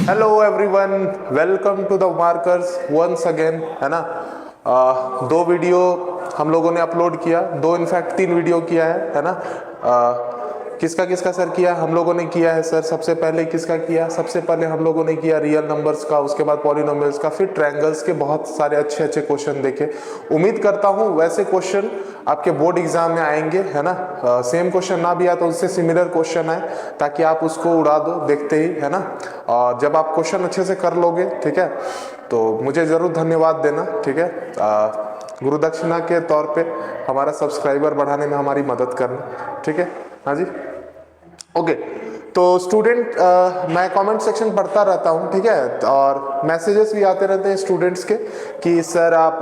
Hello everyone, welcome to the markers once again, है ना। दो वीडियो हम लोगों ने अपलोड किया, दो इनफैक्ट 3 वीडियो किया है ना। किसका किसका सर किया? हम लोगों ने किया है सर। सबसे पहले किसका किया? सबसे पहले हम लोगों ने किया रियल नंबर्स का, उसके बाद पॉलिनोमियल्स का, फिर ट्रायंगल्स के बहुत सारे अच्छे अच्छे क्वेश्चन देखे। उम्मीद करता हूँ वैसे क्वेश्चन आपके बोर्ड एग्जाम में आएंगे, है ना। सेम क्वेश्चन ना भी आए तो उससे सिमिलर क्वेश्चन आए, ताकि आप उसको उड़ा दो देखते ही, है ना। और जब आप क्वेश्चन अच्छे से कर लोगे, ठीक है, तो मुझे ज़रूर धन्यवाद देना, ठीक है। गुरु दक्षिणा के तौर पे हमारा सब्सक्राइबर बढ़ाने में हमारी मदद करना, ठीक है। हाँ जी, ओके। तो स्टूडेंट, मैं कमेंट सेक्शन पढ़ता रहता हूँ, ठीक है, और मैसेजेस भी आते रहते हैं स्टूडेंट्स के कि सर आप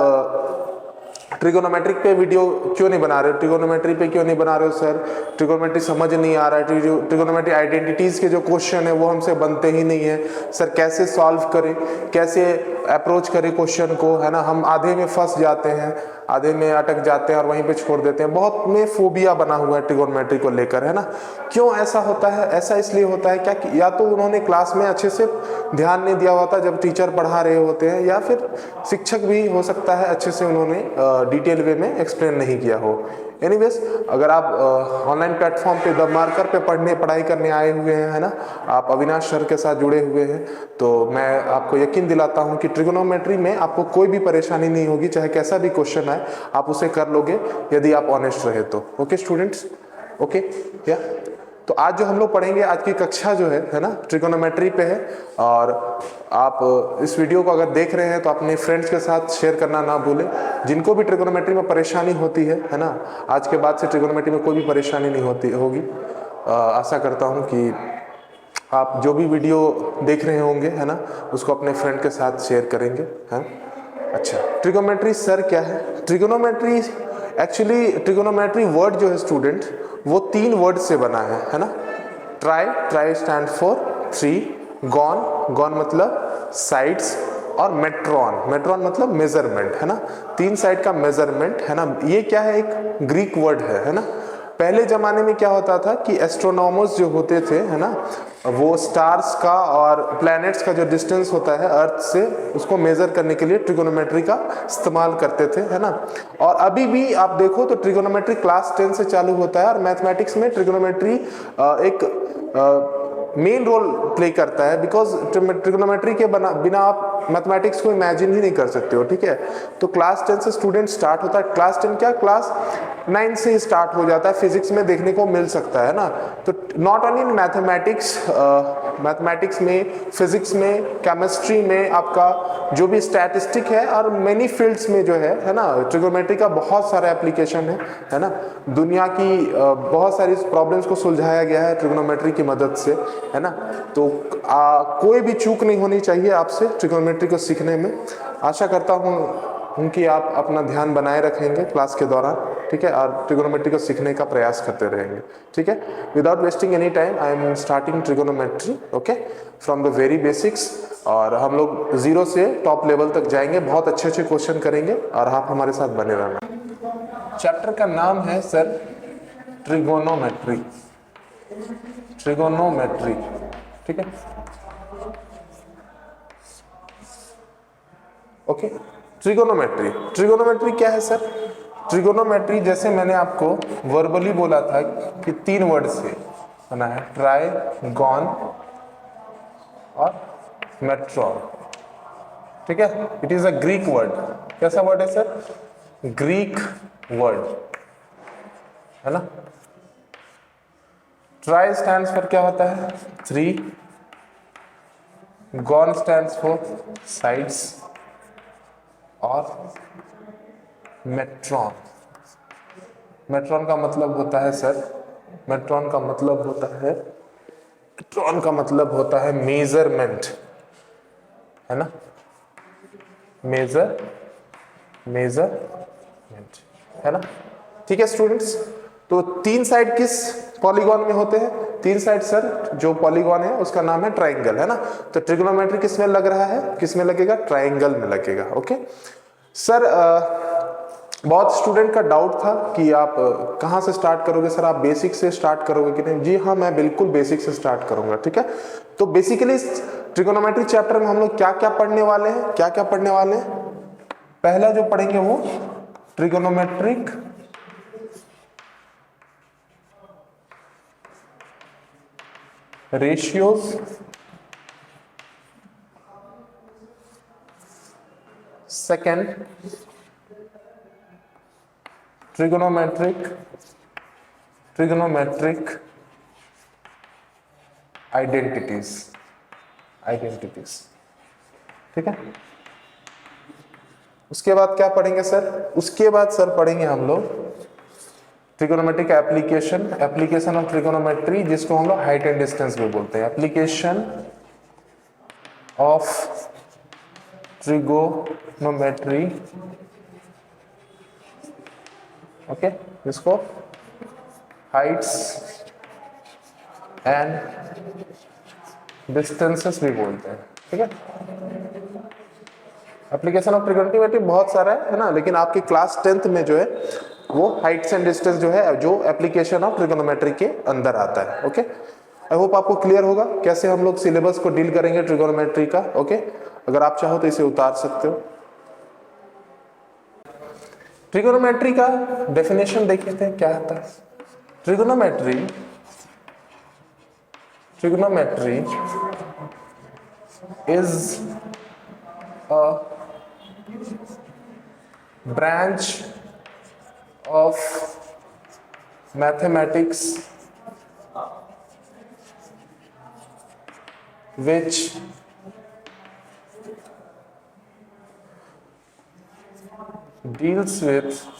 ट्रिगोनोमेट्रिक पे वीडियो क्यों नहीं बना रहे हो, ट्रिगोनोमेट्री पे क्यों नहीं बना रहे हो सर, ट्रिगोनोमेट्री समझ नहीं आ रहा है, ट्रिगोनोमेट्री आइडेंटिटीज के जो क्वेश्चन है वो हमसे बनते ही नहीं है सर, कैसे सॉल्व करें, कैसे अप्रोच करें क्वेश्चन को, है ना। हम आधे में फंस जाते हैं, आधे में अटक जाते हैं और वहीं पे छोड़ देते हैं। बहुत में फोबिया बना हुआ है ट्रिगोनोमेट्री को लेकर, है ना। क्यों ऐसा होता है? ऐसा इसलिए होता है क्या कि या तो उन्होंने क्लास में अच्छे से ध्यान नहीं दिया होता जब टीचर पढ़ा रहे होते हैं, या फिर शिक्षक भी हो सकता है अच्छे से उन्होंने डिटेल वे में एक्सप्लेन नहीं किया हो। एनीवेज, अगर आप ऑनलाइन प्लेटफॉर्म पे द मार्कर पे पढ़ाई करने आए हुए हैं, है ना, आप अविनाश सर के साथ जुड़े हुए हैं, तो मैं आपको यकीन दिलाता हूं कि ट्रिगोनोमेट्री में आपको कोई भी परेशानी नहीं होगी, चाहे कैसा भी क्वेश्चन आए आप उसे कर लोगे यदि आप ऑनेस्ट रहे तो। ओके स्टूडेंट्स, ओके या। तो आज जो हम लोग पढ़ेंगे, आज की कक्षा जो है ना, ट्रिगोनोमेट्री पे है। और आप इस वीडियो को अगर देख रहे हैं तो अपने फ्रेंड्स के साथ शेयर करना ना भूलें, जिनको भी ट्रिगोनोमेट्री में परेशानी होती है ना। आज के बाद से ट्रिगोनोमेट्री में कोई भी परेशानी नहीं होगी। आशा करता हूँ कि आप जो भी वीडियो देख रहे होंगे, है ना, उसको अपने फ्रेंड के साथ शेयर करेंगे, है। अच्छा, ट्रिगोनोमेट्री सर क्या है? ट्रिगोनोमेट्री एक्चुअली, ट्रिगोनोमेट्री वर्ड जो है स्टूडेंट, वो 3 वर्ड से बना है ना। ट्राई स्टैंड फॉर 3, गॉन मतलब साइड्स, और मेट्रॉन मतलब मेजरमेंट, है ना। 3 साइड का मेजरमेंट, है ना। ये क्या है? एक ग्रीक वर्ड है ना। पहले जमाने में क्या होता था कि एस्ट्रोनॉमर्स जो होते थे, है ना, वो स्टार्स का और प्लैनेट्स का जो डिस्टेंस होता है अर्थ से, उसको मेजर करने के लिए ट्रिगोनोमेट्री का इस्तेमाल करते थे, है ना। और अभी भी आप देखो तो ट्रिगोनोमेट्री क्लास 10 से चालू होता है, और मैथमेटिक्स में ट्रिगोनोमेट्री एक मेन रोल प्ले करता है, बिकॉज ट्रिगोनोमेट्री के बिना आप मैथमेटिक्स को इमेजिन ही नहीं कर सकते हो, ठीक है। तो क्लास 10 से स्टूडेंट स्टार्ट होता है। क्लास 10 क्या, क्लास 9 से ही स्टार्ट हो जाता है, फिजिक्स में देखने को मिल सकता है ना। तो नॉट ओनली इन मैथमेटिक्स में, फिजिक्स में, केमिस्ट्री में, आपका जो भी स्टैटिस्टिक है, और मेनी फील्ड्स में जो है ना, ट्रिगोनोमेट्री का बहुत सारा एप्लीकेशन है ना। दुनिया की बहुत सारी प्रॉब्लम्स को सुलझाया गया है ट्रिगोनोमेट्री की मदद से, है ना। तो कोई भी चूक नहीं होनी चाहिए आपसे ट्रिगोनोमेट्री को सीखने में। आशा करता हूँ कि आप अपना ध्यान बनाए रखेंगे क्लास के दौरान, ठीक है, और ट्रिगोनोमेट्री को सीखने का प्रयास करते रहेंगे, ठीक है। Without wasting any time, I am starting trigonometry, okay, from the very basics. और हम लोग 0 से टॉप लेवल तक जाएंगे, बहुत अच्छे अच्छे क्वेश्चन करेंगे, और आप हमारे साथ बने रहना। चैप्टर का नाम है सर ट्रिगोनोमेट्री, ठीक है, ओके। ट्रिगोनोमेट्री क्या है सर? ट्रिगोनोमेट्री, जैसे मैंने आपको वर्बली बोला था कि 3 वर्ड से बना है, ट्राई, गॉन और मेट्रॉन, ठीक है। It is a Greek word. कैसा वर्ड है सर? ग्रीक वर्ड, है ना। ट्राई स्टैंड्स फॉर क्या होता है? 3, गॉन स्टैंड्स फॉर साइड्स, और मेट्रॉन का मतलब होता है सर, मेट्रॉन का मतलब होता है मेजरमेंट, है ना। मेजरमेंट, है ना, ठीक है स्टूडेंट्स। तो 3 साइड किस पॉलीगॉन में होते हैं? 3 साइड सर, जो पॉलीगॉन है उसका नाम है ट्राइंगल, है ना। तो ट्रिगोनोमेट्री किस में लग रहा है? किस में लगेगा? ट्राइंगल में लगेगा, ओके सर। बहुत स्टूडेंट का डाउट था कि आप कहाँ से स्टार्ट करोगे सर, आप बेसिक से स्टार्ट करोगे कि नहीं? जी हाँ, मैं बिल्कुल बेसिक से स्टार्ट करूंगा, ठीक है। तो बेसिकली ट्रिगोनोमेट्री चैप्टर में हम लोग क्या क्या पढ़ने वाले हैं, क्या क्या पढ़ने वाले हैं? पहला जो पढ़ेंगे वो trigonometric ratios, second trigonometric identities, ठीक है। उसके बाद क्या पढ़ेंगे सर? उसके बाद सर पढ़ेंगे हम लोग ट्रिगोनोमेट्रिक एप्लीकेशन ऑफ ट्रिगोनोमेट्री, जिसको हम लोग हाइट एंड डिस्टेंस भी बोलते हैं। एप्लीकेशन ऑफ ट्रिगोनोमेट्री, ओके, जिसको हाइट्स एंड डिस्टेंसेस भी बोलते हैं, ठीक है। एप्लीकेशन ऑफ ट्रिगोनोमेट्री बहुत सारा है ना, लेकिन आपके क्लास 10th में जो है वो हाइट्स एंड डिस्टेंस जो है, जो एप्लीकेशन ऑफ ट्रिगोनोमेट्री के अंदर आता है, ओके। आई होप आपको क्लियर होगा कैसे हम लोग सिलेबस को डील करेंगे ट्रिगोनोमेट्री का, ओके। अगर आप चाहो तो इसे उतार सकते हो। ट्रिगोनोमेट्री का डेफिनेशन देख लेते हैं क्या आता है। Trigonometry is a branch of mathematics which deals with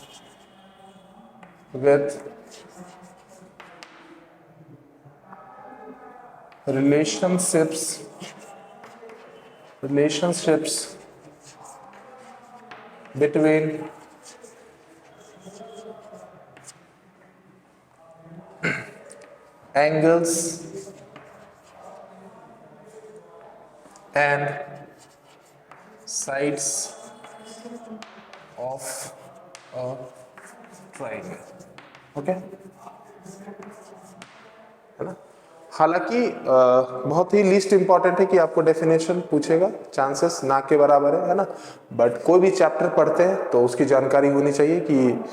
relationships between angles and sides of a triangle, okay, है ना। हालांकि बहुत ही लीस्ट इंपॉर्टेंट है कि आपको डेफिनेशन पूछेगा, चांसेस ना के बराबर है ना। बट कोई भी चैप्टर पढ़ते हैं तो उसकी जानकारी होनी चाहिए कि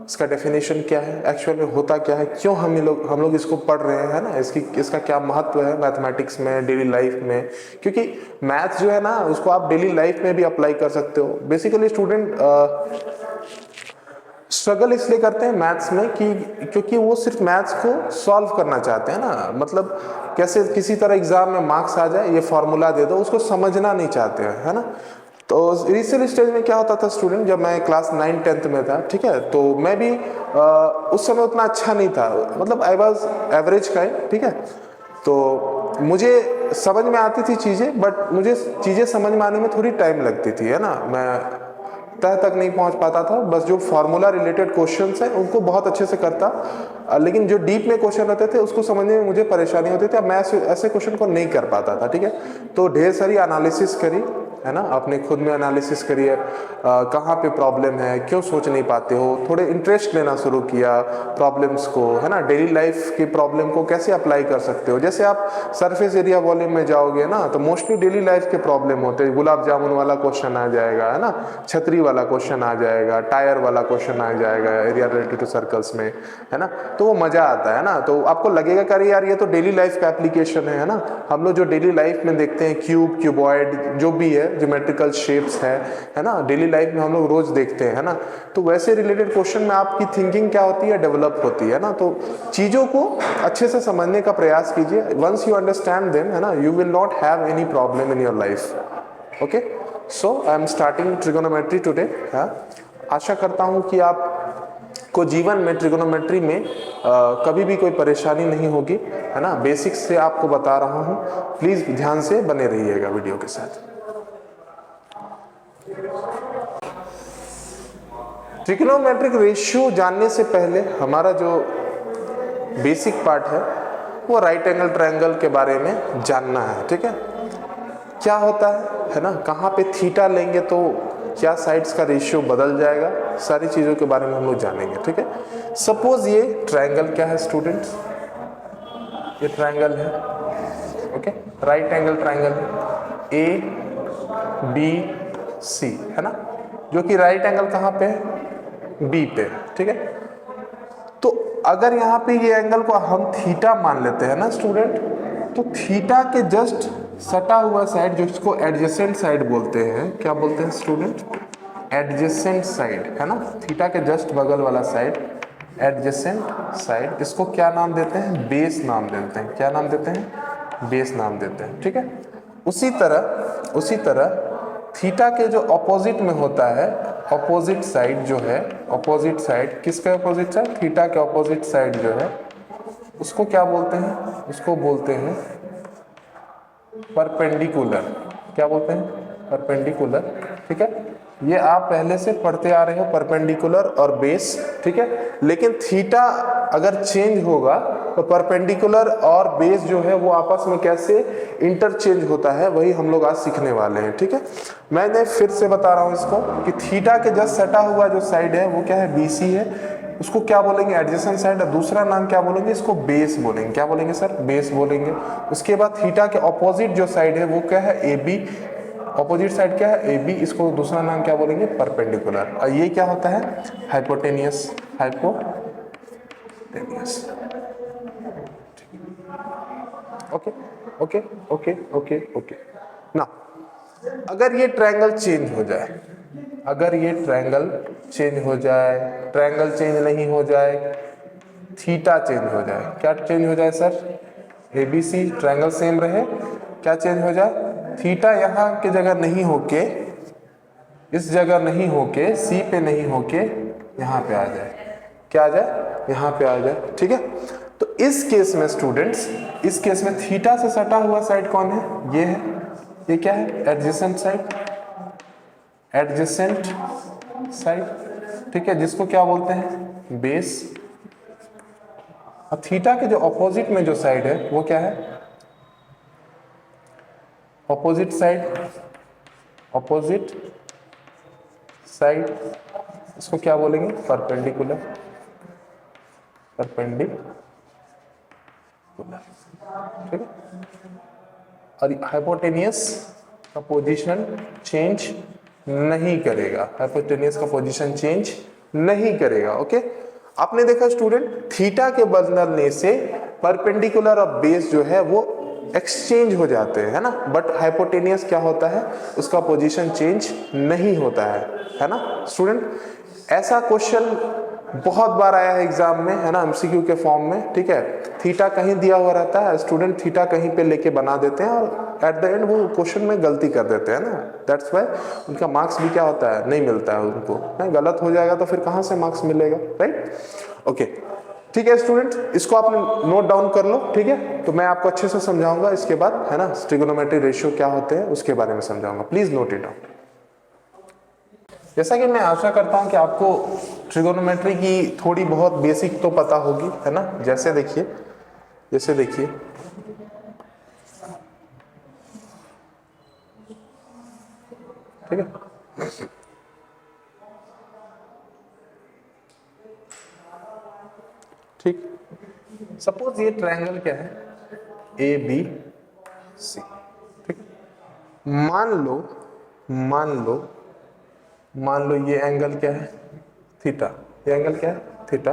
इसका डेफिनेशन क्या है, एक्चुअल में होता क्या है, क्यों हम लोग इसको पढ़ रहे हैं, है ना। इसका क्या महत्व है मैथमेटिक्स में, डेली लाइफ में, क्योंकि मैथ्स जो है ना उसको आप डेली लाइफ में भी अप्लाई कर सकते हो। बेसिकली स्टूडेंट स्ट्रगल इसलिए करते हैं मैथ्स में कि क्योंकि वो सिर्फ मैथ्स को सॉल्व करना चाहते हैं ना, मतलब कैसे किसी तरह एग्जाम में मार्क्स आ जाए, ये फॉर्मूला दे दो, उसको समझना नहीं चाहते हैं, है ना। तो इनिशियल स्टेज में क्या होता था स्टूडेंट, जब मैं क्लास 9-10th में था, ठीक है, तो मैं भी उस समय उतना अच्छा नहीं था, मतलब आई वाज एवरेज का, ठीक है। तो मुझे समझ में आती थी चीज़ें, बट मुझे चीज़ें समझ में आने में थोड़ी टाइम लगती थी, है ना। मैं तह तक नहीं पहुंच पाता था, बस जो फार्मूला रिलेटेड क्वेश्चंस हैं उनको बहुत अच्छे से करता, लेकिन जो डीप में क्वेश्चन होते थे उसको समझने में मुझे परेशानी होती थी। अब मैं ऐसे क्वेश्चन को नहीं कर पाता था, ठीक है। तो ढेर सारी एनालिसिस करी, है ना, अपने खुद में एनालिसिस करिए, कहाँ पे प्रॉब्लम है, क्यों सोच नहीं पाते हो, थोड़े इंटरेस्ट लेना शुरू किया प्रॉब्लम्स को, है ना। डेली लाइफ की प्रॉब्लम को कैसे अप्लाई कर सकते हो, जैसे आप सरफेस एरिया वॉल्यूम में जाओगे ना तो मोस्टली डेली लाइफ के प्रॉब्लम होते हैं। गुलाब जामुन वाला क्वेश्चन आ जाएगा, है ना, छतरी वाला क्वेश्चन आ जाएगा, टायर वाला क्वेश्चन आ जाएगा एरिया रिलेटेड टू सर्कल्स में, है ना। तो वो मजा आता है ना, तो आपको लगेगा कि यार ये तो डेली लाइफ का एप्लीकेशन है ना। हम लोग जो डेली लाइफ में देखते हैं, क्यूब, क्यूबॉइड, जो भी है ज्योमेट्रिकल शेप्स है ना, डेली लाइफ में हम लोग रोज देखते हैं, है ना। तो वैसे रिलेटेड क्वेश्चन में आपकी थिंकिंग क्या होती है, डेवलप होती है ना। तो चीजों को अच्छे से समझने का प्रयास कीजिए। वंस यू अंडरस्टैंड देम, है ना, you will not have any problem in your life, okay. So I am starting trigonometry today. आशा करता हूं कि आप को जीवन में ट्रिगोनोमेट्री में कभी भी कोई परेशानी नहीं होगी, है ना। बेसिक्स से आपको बता रहा हूं, प्लीज ध्यान से बने रहिएगा वीडियो के साथ। ट्रिगोनोमेट्रिक रेशियो जानने से पहले हमारा जो बेसिक पार्ट है वो राइट एंगल ट्रायंगल के बारे में जानना है, ठीक है। क्या होता है ना, कहाँ पे थीटा लेंगे तो क्या साइड्स का रेशियो बदल जाएगा, सारी चीज़ों के बारे में हम लोग जानेंगे, ठीक है। सपोज ये ट्रायंगल क्या है स्टूडेंट्स, ये ट्रायंगल है, ओके, राइट एंगल ट्रायंगल है। ए बी सी, है ना, जो कि राइट एंगल कहाँ पे है, बी पे, ठीक है। तो अगर यहाँ पे ये एंगल को हम थीटा मान लेते हैं ना स्टूडेंट, तो थीटा के जस्ट सटा हुआ साइड, जो इसको एडजेसेंट साइड बोलते हैं, क्या बोलते हैं स्टूडेंट, एडजेसेंट साइड, है ना, थीटा के जस्ट बगल वाला साइड, एडजेसेंट साइड, इसको क्या नाम देते हैं, बेस नाम देते हैं। क्या नाम देते हैं, बेस नाम देते हैं, ठीक है। उसी तरह थीटा के जो ऑपोजिट में होता है, ऑपोजिट साइड जो है, ऑपोजिट साइड, किसके ऑपोजिट साइड, थीटा के ऑपोजिट साइड जो है, उसको क्या बोलते हैं, उसको बोलते हैं परपेंडिकुलर। क्या बोलते हैं, परपेंडिकुलर, ठीक है। ये आप पहले से पढ़ते आ रहे हो, परपेंडिकुलर और बेस, ठीक है। लेकिन थीटा अगर चेंज होगा तो परपेंडिकुलर और बेस जो है वो आपस में कैसे इंटरचेंज होता है, वही हम लोग आज सीखने वाले हैं, ठीक है। मैंने फिर से बता रहा हूं इसको कि थीटा के जस्ट सटा हुआ जो साइड है वो क्या है, बीसी है, उसको क्या बोलेंगे, एडजेसेंट साइड, और दूसरा नाम क्या बोलेंगे, इसको बेस बोलेंगे। क्या बोलेंगे सर, बेस बोलेंगे। उसके बाद थीटा के ऑपोजिट जो साइड है वो क्या है, ए बी, ऑपोजिट साइड क्या है, ए बी, इसको दूसरा नाम क्या बोलेंगे, परपेंडिकुलर। और ये क्या होता है, hypotenuse, hypotenuse. Okay okay okay okay okay ना। अगर ये ट्रायंगल चेंज हो जाए, अगर ये ट्रायंगल चेंज हो जाए, ट्रायंगल चेंज नहीं हो जाए, थीटा चेंज हो जाए, क्या चेंज हो जाए सर, एबीसी ट्रायंगल सेम रहे, क्या चेंज हो जाए, थीटा यहाँ के जगह नहीं होके, इस जगह नहीं होके, सी पे नहीं होके यहाँ पे आ जाए, क्या आ जाए, यहाँ पे आ जाए, ठीक है। तो इस केस में स्टूडेंट्स, इस केस में थीटा से सटा हुआ साइड कौन है, ये है, ये क्या है, एडजेसेंट साइड, एडजेसेंट साइड, ठीक है, जिसको क्या बोलते हैं, बेस। अब थीटा के जो ऑपोजिट में जो साइड है वो क्या है, ऑपोजिट साइड, ऑपोजिट साइड, इसको क्या बोलेंगे, परपेंडिकुलर, परपेंडिकुलर, ठीक है। और हाइपोटेनियस का पोजीशन चेंज नहीं करेगा, हाइपोटेनियस का पोजीशन चेंज नहीं करेगा, ओके। आपने देखा स्टूडेंट, थीटा के बदलने से परपेंडिकुलर और बेस जो है वो एक्सचेंज हो जाते हैं, है ना, बट हाइपोटेनियस क्या होता है, उसका पोजीशन चेंज नहीं होता है ना स्टूडेंट। ऐसा क्वेश्चन बहुत बार आया है एग्जाम में, है ना, एमसीक्यू के फॉर्म में, ठीक है। थीटा कहीं दिया हुआ रहता है, स्टूडेंट थीटा कहीं पे लेके बना देते हैं और एट द एंड वो क्वेश्चन में गलती कर देते हैं ना, दैट्स व्हाई उनका मार्क्स भी क्या होता है, नहीं मिलता है उनको, नहीं, गलत हो जाएगा तो फिर कहाँ से मार्क्स मिलेगा, राइट, ओके, ठीक है स्टूडेंट, इसको आप नोट डाउन कर लो, ठीक है। तो मैं आपको अच्छे से समझाऊंगा इसके बाद, है ना, ट्रिगोनोमेट्री रेशियो क्या होते हैं उसके बारे में समझाऊंगा, प्लीज नोट इट डाउन। जैसा कि मैं आशा करता हूं कि आपको ट्रिगोनोमेट्री की थोड़ी बहुत बेसिक तो पता होगी, है ना। जैसे देखिए, जैसे देखिए, ठीक है, ठीक, सपोज ये ट्रायंगल क्या है, ए बी सी, ठीक, मान लो, मान लो, मान लो ये एंगल क्या है, थीटा, ये एंगल क्या है, theta,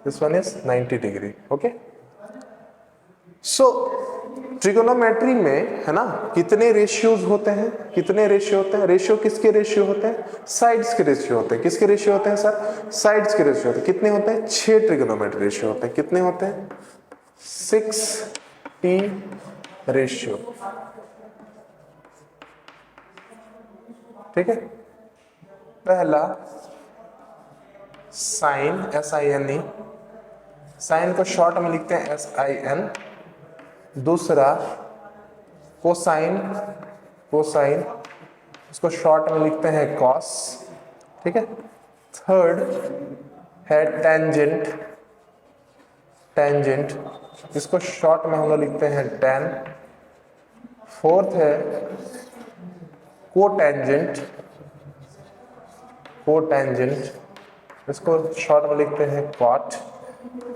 this one is 90 degree, okay. So trigonometry में, है ना, कितने रेशियोज होते हैं, कितने रेशियो होते हैं, रेशियो किसके रेशियो होते हैं, साइड्स के रेशियो होते हैं, किसके रेशियो होते हैं सर, साइड्स के रेशियो होते हैं, कितने होते हैं, 6 ट्रिगोनोमेट्री रेशियो होते हैं, कितने होते हैं, 6T रेशियो, ठीक है। पहला साइन, SINE, साइन को शॉर्ट में लिखते हैं SIN, दूसरा कोसाइन, कोसाइन, इसको शॉर्ट में लिखते हैं कॉस, ठीक है। थर्ड है टेंजेंट, टेंजेंट, इसको शॉर्ट में हम लोग लिखते हैं टेन। फोर्थ है कोटेंजेंट, कोटेंजेंट, इसको शॉर्ट में लिखते हैं cot.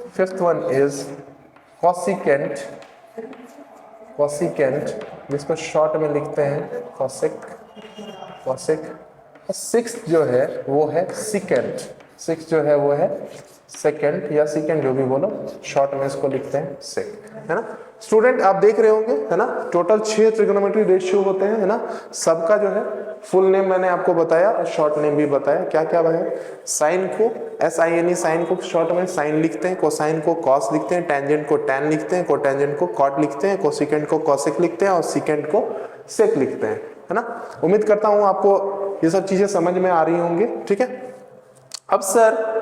Fifth one is cosecant, cosecant, जिसको शॉर्ट में लिखते हैं कॉसेक, कॉसेक। सिक्स जो है वो है सेकेंड, सिक्स जो है वो है सेकेंड या सेकेंड जो भी बोलो, शॉर्ट में इसको लिखते हैं सेक, है ना। स्टूडेंट आप देख रहे होंगे, है ना, टोटल 6 ट्रिग्नोमेट्री रेशियो होते हैं, है ना। सबका जो है फुल नेम मैंने आपको बताया और शॉर्ट नेम भी बताया। क्या क्या है? साइन को SINE, साइन को शॉर्ट में साइन लिखते हैं, कोसाइन को कॉस लिखते हैं, टेंजेंट को टैन लिखते हैं, कोटेंजेंट को कॉट लिखते हैं, कोसिकेंट को कॉसेक लिखते हैं और सिकेंट को सेक लिखते हैं, है ना। उम्मीद करता हूं आपको ये सब चीजें समझ में आ रही होंगी, ठीक है। अब सर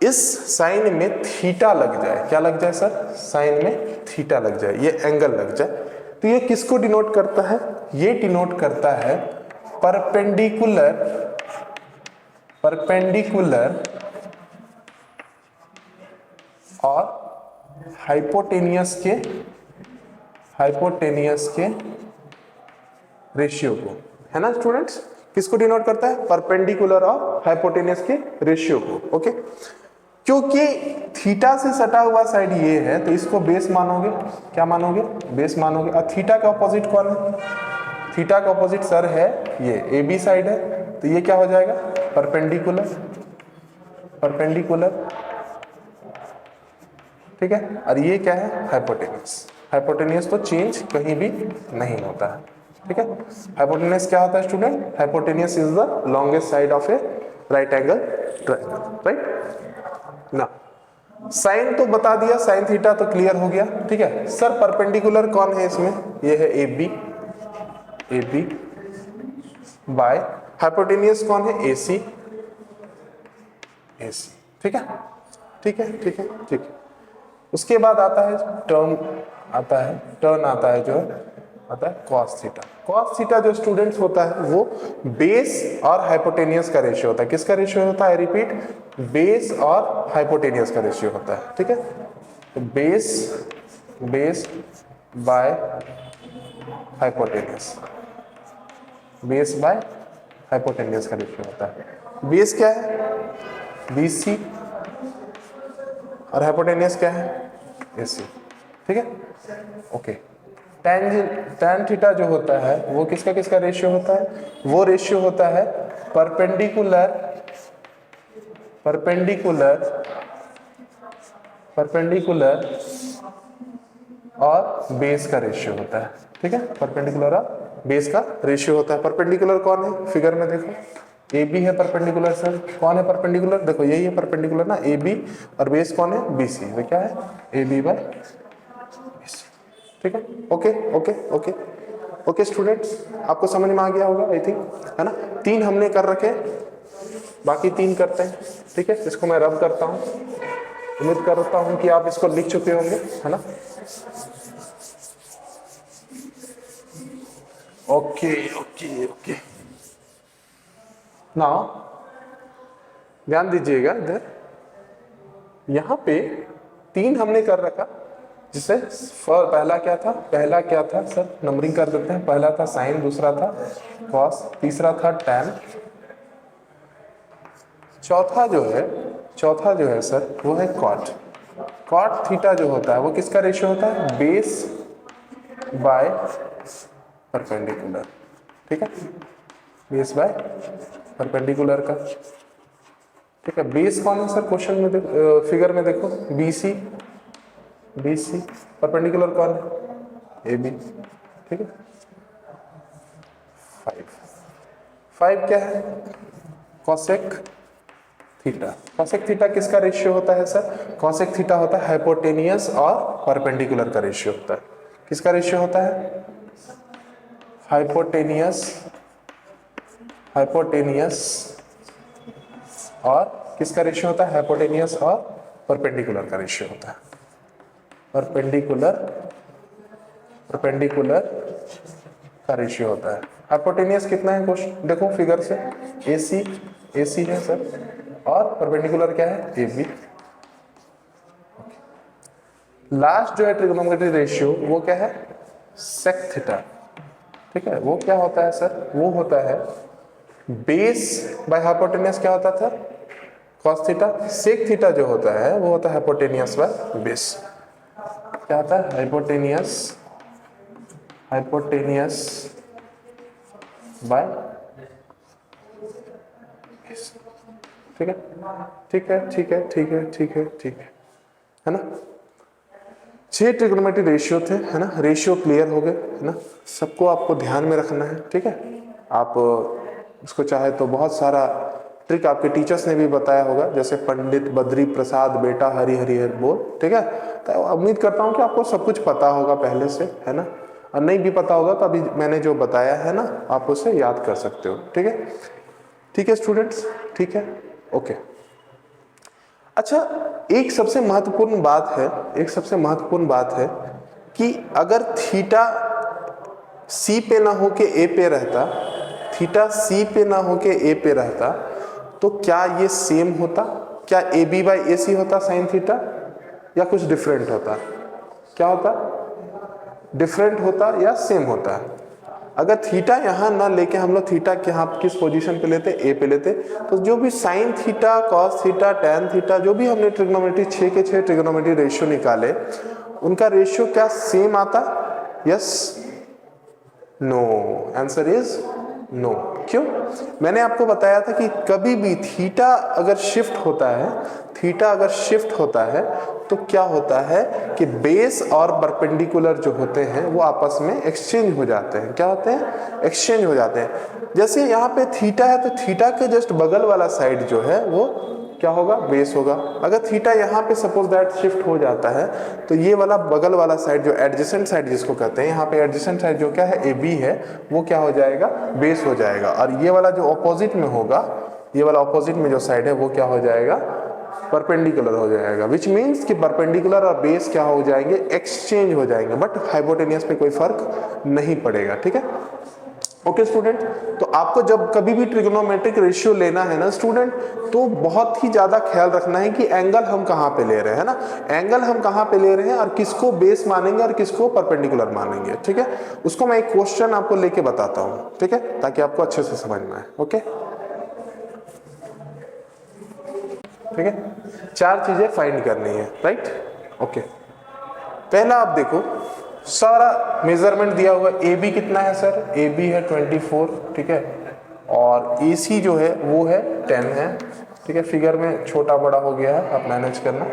इस साइन में थीटा लग जाए, क्या लग जाए सर? साइन में थीटा लग जाए, ये एंगल लग जाए, तो ये किसको डिनोट करता है? ये डिनोट करता है परपेंडिकुलर, परपेंडिकुलर और हाइपोटेनियस के, हाइपोटेनियस के रेशियो को, है ना स्टूडेंट्स। किसको डिनोट करता है? परपेंडिकुलर और हाइपोटेनियस के रेशियो को, ओके। क्योंकि थीटा से सटा हुआ साइड ये है तो इसको बेस मानोगे, क्या मानोगे? बेस मानोगे। और थीटा का ऑपोजिट कौन है? थीटा का ऑपोजिट सर है ये AB साइड है, तो ये क्या हो जाएगा? परपेंडिकुलर, परपेंडिकुलर, ठीक है। और ये क्या है? हाइपोटेनियस। हाइपोटेनियस तो चेंज कहीं भी नहीं होता है, ठीक है। हाइपोटेनियस क्या होता है student? Hypotenuse is the longest side of A right angle triangle, right ना। साइन तो बता दिया, साइन थीटा तो क्लियर हो गया, ठीक है। सर परपेंडिकुलर कौन है इसमें? ये है AB, AB बाय हाइपोटेनियस कौन है? AC, AC, ठीक है, ठीक है, ठीक है, ठीक है। उसके बाद आता है टर्म, आता है टर्न, आता है जो आता है कॉस थीटा। कॉस थीटा जो स्टूडेंट्स होता है वो बेस और हाइपोटेनियस का रेशियो होता है। किसका रेशियो होता है? रिपीट, बेस और हाइपोटेनियस का रेशियो होता है, ठीक है। तो base, base by hypotenuse, base by hypotenuse का रेशियो होता है। बेस क्या है? BC और हाइपोटेनियस क्या है? AC, ठीक है, ओके। टैन थीटा जो होता है वो किसका किसका रेशियो होता है? वो रेशियो होता है परपेंडिकुलर, परपेंडिकुलर, परपेंडिकुलर और बेस का रेशियो होता है, ठीक है। परपेंडिकुलर और बेस का रेशियो होता है। परपेंडिकुलर कौन है? फिगर में देखो, AB है परपेंडिकुलर। सर कौन है परपेंडिकुलर? देखो यही है परपेंडिकुलर ना, AB, और बेस कौन है? BC। तो क्या है? AB बाय BC, ठीक है, okay okay okay okay students, आपको समझ में आ गया होगा आई थिंक, है ना। 3 हमने कर रखे, बाकी 3 करते हैं, ठीक है। इसको मैं रब करता हूँ, उम्मीद करता हूँ कि आप इसको लिख चुके होंगे, है ना। ओके ओके ओके, नाउ ध्यान दीजिएगा इधर, यहां पे 3 हमने कर रखा, जिसे पहला क्या था? पहला क्या था सर? नंबरिंग कर देते हैं। पहला था साइन, दूसरा था कॉस, तीसरा था टैन, चौथा जो है सर वो है कॉट। कॉट थीटा जो होता है वो किसका रेशियो होता है? बेस बाय परपेंडिकुलर, ठीक है, बेस बाय परपेंडिकुलर का, ठीक है। बेस कौन है सर? क्वेश्चन में देखो, फिगर में देखो, BC, BC, परपेंडिकुलर कौन है? AB, ठीक है। 5 क्या है? Cosec theta. कॉसेक थीटा किसका रेशियो होता है सर? कॉसेक थीटा होता है हाइपोटेनियस और परपेंडिकुलर का रेशियो होता है। किसका रेशियो होता है? हाइपोटेनियस, हाइपोटेनियस और किसका रेशियो होता है? हाइपोटेनियस और परपेंडिकुलर का रेशियो होता है। परपेंडिकुलर, परपेंडिकुलर का रेशियो होता है। हाइपोटेनियस कितना है? क्वेश्चन देखो फिगर से, AC, AC है सर, और परपेंडिकुलर क्या है? AB। लास्ट जो है ट्रिग्नोमेट्री रेशियो वो क्या है? सेक थीटा, ठीक है। वो क्या होता है सर? वो होता है बेस बाय हाइपोटेनियस, क्या होता था? Cos theta. सेक थीटा जो होता है वो होता है हाइपोटेनियस बाय बेस। क्या होता है? हाइपोटेनियस, हाइपोटेनियस बाय, ठीक है ठीक है ठीक है ठीक है ठीक है ठीक है ना। 6 ट्रिग्नोमेट्री रेशियो थे, है ना। रेशियो क्लियर हो गए, है ना। सबको आपको ध्यान में रखना है, ठीक है। आप उसको चाहे तो बहुत सारा ट्रिक आपके टीचर्स ने भी बताया होगा, जैसे पंडित बद्री प्रसाद बेटा हरि हरि हर बोल, ठीक है। तो उम्मीद करता हूँ कि आपको सब कुछ पता होगा पहले से, है ना। और नहीं भी पता होगा तो अभी मैंने जो बताया है ना, आप उसे याद कर सकते हो, ठीक है। ठीक है स्टूडेंट्स, ठीक है, ओके। अच्छा, एक सबसे महत्वपूर्ण बात है, एक सबसे महत्वपूर्ण बात है कि अगर थीटा सी पे ना हो के ए पे रहता, थीटा सी पे ना हो के ए पे रहता, तो क्या ये सेम होता? क्या ए बी बाई ए सी होता साइन थीटा, या कुछ डिफरेंट होता? क्या होता? डिफरेंट होता या सेम होता? अगर थीटा यहाँ ना लेके हम लोग थीटा के यहाँ किस पोजीशन पे लेते, ए पे लेते, तो जो भी sine theta cos theta tan theta जो भी हमने ट्रिग्नोमेट्री 6 के 6 ट्रिग्नोमेट्री रेशियो निकाले, उनका रेशियो क्या सेम आता? Yes, no, answer is no. क्यों? मैंने आपको बताया था कि कभी भी थीटा अगर शिफ्ट होता है, थीटा अगर शिफ्ट होता है तो क्या होता है कि बेस और परपेंडिकुलर जो होते हैं वो आपस में एक्सचेंज हो जाते हैं। क्या होते हैं? एक्सचेंज हो जाते हैं। जैसे यहाँ पे थीटा है तो थीटा के जस्ट बगल वाला साइड जो है वो क्या होगा? बेस होगा। अगर थीटा यहाँ पे सपोज दैट शिफ्ट हो जाता है तो ये वाला बगल वाला साइड जो एडजेसेंट साइड जिसको कहते हैं, यहाँ पे एडजेसेंट साइड जो क्या है ए बी है, वो क्या हो जाएगा? बेस हो जाएगा। और ये वाला जो ऑपोजिट में होगा, ये वाला ऑपोजिट में जो साइड है वो क्या हो जाएगा? परपेंडिकुलर हो जाएगा। विच मीन्स कि परपेंडिकुलर और बेस क्या हो जाएंगे? एक्सचेंज हो जाएंगे, बट हाइपोटेनियस पे कोई फर्क नहीं पड़ेगा, ठीक है। ओके स्टूडेंट, तो आपको जब कभी भी ट्रिग्नोमेट्रिक रेशियो लेना है ना स्टूडेंट, तो बहुत ही ज्यादा ख्याल रखना है कि एंगल हम कहाँ पे ले रहे हैं, है ना। एंगल हम कहाँ पे ले रहे हैं और किसको बेस मानेंगे और किसको परपेंडिकुलर मानेंगे, ठीक है। उसको मैं एक क्वेश्चन आपको लेके बताता हूँ, ठीक है, ताकि आपको अच्छे से समझ में आए। ओके, ठीक है। 4 चीजें फाइंड करनी है, राइट। ओके, पहला आप देखो, सारा मेजरमेंट दिया हुआ है। ए बी कितना है सर? ए बी है 24, ठीक है। और ए सी जो है वो है 10 है, ठीक है। फिगर में छोटा बड़ा हो गया है, आप मैनेज करना।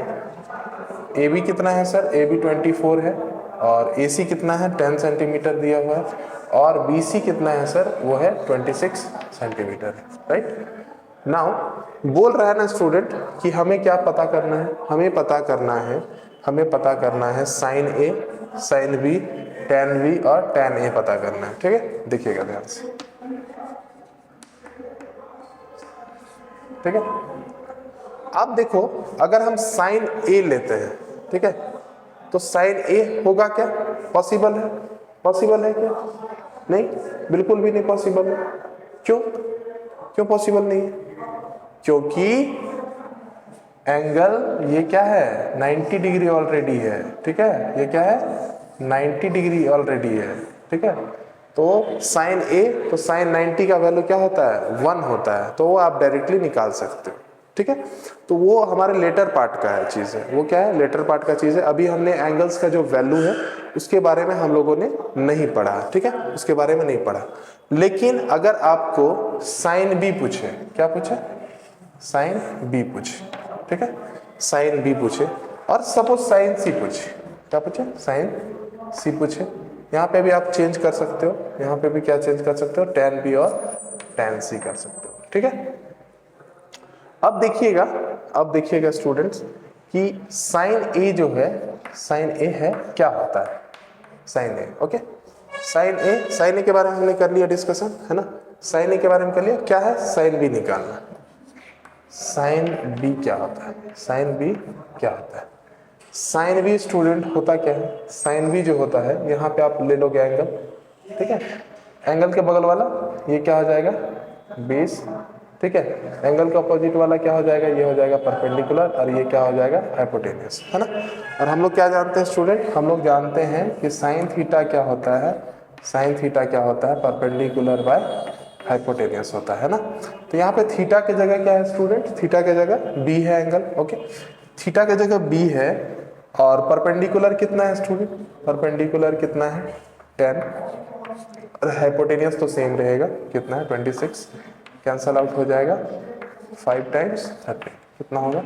ए बी कितना है सर? ए बी 24 है। और ए सी कितना है? 10 सेंटीमीटर दिया हुआ है। और बी सी कितना है सर? वो है 26 सेंटीमीटर, राइट। नाउ बोल रहा है ना स्टूडेंट कि हमें क्या पता करना है? हमें पता करना है साइन ए, साइन बी, tan बी और tan ए पता करना है, ठीक है। देखिएगा ध्यान से, ठीक है। आप देखो, अगर हम साइन ए लेते हैं, ठीक है, तो साइन ए होगा क्या? पॉसिबल है? पॉसिबल है क्या? नहीं, बिल्कुल भी नहीं पॉसिबल है। क्यों पॉसिबल नहीं है? क्योंकि एंगल ये क्या है? 90 डिग्री ऑलरेडी है, ठीक है। ये क्या है? 90 डिग्री ऑलरेडी है, ठीक है। तो साइन ए, तो साइन 90 का वैल्यू क्या होता है? 1 होता है। तो वो आप डायरेक्टली निकाल सकते हो, ठीक है। तो वो हमारे लेटर पार्ट का है चीज़ है। वो क्या है? लेटर पार्ट का चीज़ है। अभी हमने एंगल्स का जो वैल्यू है उसके बारे में हम लोगों ने नहीं पढ़ा, ठीक है, उसके बारे में नहीं पढ़ा। लेकिन अगर आपको साइन बी पूछे, क्या पूछे? साइन बी पूछे, ठीक है, साइन बी पूछे, और सपोज साइन सी पूछे, क्या पूछे? साइन सी पूछे। यहाँ पे भी आप चेंज कर सकते हो, यहाँ पे भी क्या चेंज कर सकते हो? tan बी और tan सी कर सकते हो, ठीक है। अब देखिएगा स्टूडेंट्स कि साइन ए जो है, साइन ए है क्या होता है? साइन ए, ओके। साइन ए के बारे में हमने कर लिया डिस्कशन, है ना। साइन ए के बारे में कर लिया। क्या है? साइन बी निकालना। साइन बी क्या होता है? साइन बी क्या होता है? साइन बी स्टूडेंट होता क्या है? साइन बी जो होता है, यहाँ पे आप ले लोगे एंगल, ठीक है। एंगल के बगल वाला ये क्या हो जाएगा? बेस, ठीक है। एंगल के अपोजिट वाला क्या हो जाएगा? ये हो जाएगा परपेंडिकुलर, और ये क्या हो जाएगा? हाइपोटेनियस, है ना। और हम लोग क्या जानते हैं स्टूडेंट? हम लोग जानते हैं कि साइन थीटा क्या होता है? साइन थीटा क्या होता है? परपेंडिकुलर बाय हाइपोटेनियस होता है ना। तो यहाँ पे थीटा की जगह क्या है स्टूडेंट? थीटा की जगह बी है एंगल, ओके। थीटा की जगह बी है, और परपेंडिकुलर कितना है स्टूडेंट? परपेंडिकुलर कितना है? 10 और हाइपोटेनियस तो सेम रहेगा, कितना है 26, कैंसल आउट हो जाएगा 5 टाइम्स 30, कितना होगा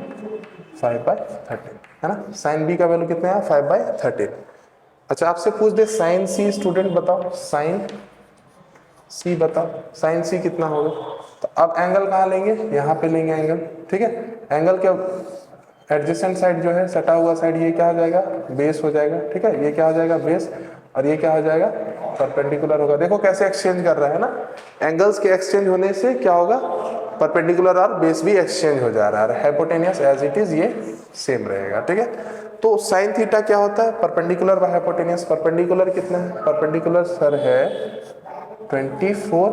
5/13, है ना। साइन बी का वैल्यू कितना है 5/13। अच्छा आपसे पूछ दे साइन सी, स्टूडेंट बताओ साइन सी बताओ, साइन सी कितना होगा। तो अब एंगल कहाँ लेंगे, यहाँ पे लेंगे एंगल, ठीक है। एंगल के एडजेसेंट साइड जो है, सटा हुआ साइड, ये क्या हो जाएगा बेस हो जाएगा, ठीक है। ये क्या हो जाएगा बेस, और ये क्या हो जाएगा परपेंडिकुलर होगा। देखो कैसे एक्सचेंज कर रहा है ना, एंगल्स के एक्सचेंज होने से क्या होगा, परपेंडिकुलर और बेस भी एक्सचेंज हो जा रहा है। हाइपोटेनियस एज इट इज ये सेम रहेगा, ठीक है। तो साइन थीटा क्या होता है, परपेंडिकुलर बाय हाइपोटेनियस। परपेंडिकुलर कितना है, परपेंडिकुलर सर है 24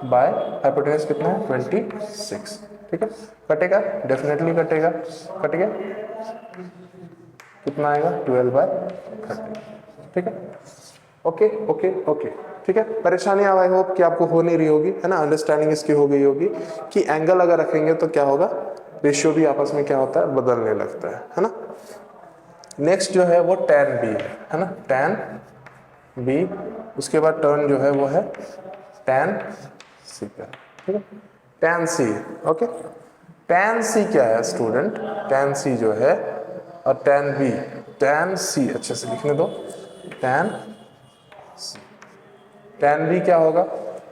बाय हाइपोटेनियस कितना है 26, ठीक है। कटेगा, डेफिनेटली कटेगा, कट गया, कितना आएगा 12/30, ठीक है। ओके ओके ओके, ठीक है। परेशानी आई होप कि आपको हो नहीं रही होगी, है ना, अंडरस्टैंडिंग इसकी हो गई होगी कि एंगल अगर रखेंगे तो क्या होगा, रेशियो भी आपस में क्या होता है बदलने लगता है ना। नेक्स्ट जो है वो tan b है ना, tan b, उसके बाद टर्न जो है वो है tan c का, ठीक है, tan c, okay. tan c क्या है स्टूडेंट, tan c जो है और tan b, tan c अच्छे से लिखने दो, tan c, tan b क्या होगा,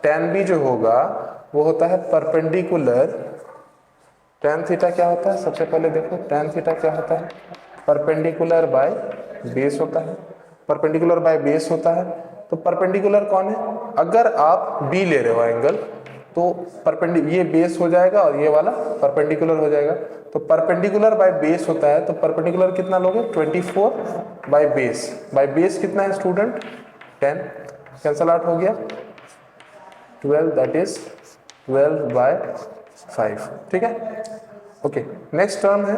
tan b जो होगा वो होता है परपेंडिकुलर, tan थीटा क्या होता है सबसे पहले देखो, tan थीटा क्या होता है परपेंडिकुलर बाय बेस होता है, परपेंडिकुलर बाय बेस होता है। तो परपेंडिकुलर कौन है, अगर आप बी ले रहे हो एंगल तो परपेंडिकुलर ये बेस हो जाएगा और ये वाला परपेंडिकुलर हो जाएगा। तो परपेंडिकुलर बाय बेस होता है, तो परपेंडिकुलर कितना लोगे 24 बाय बेस कितना है स्टूडेंट 10, कैंसल आउट हो गया 12, दैट इज 12/5, ठीक है। ओके नेक्स्ट टर्म है,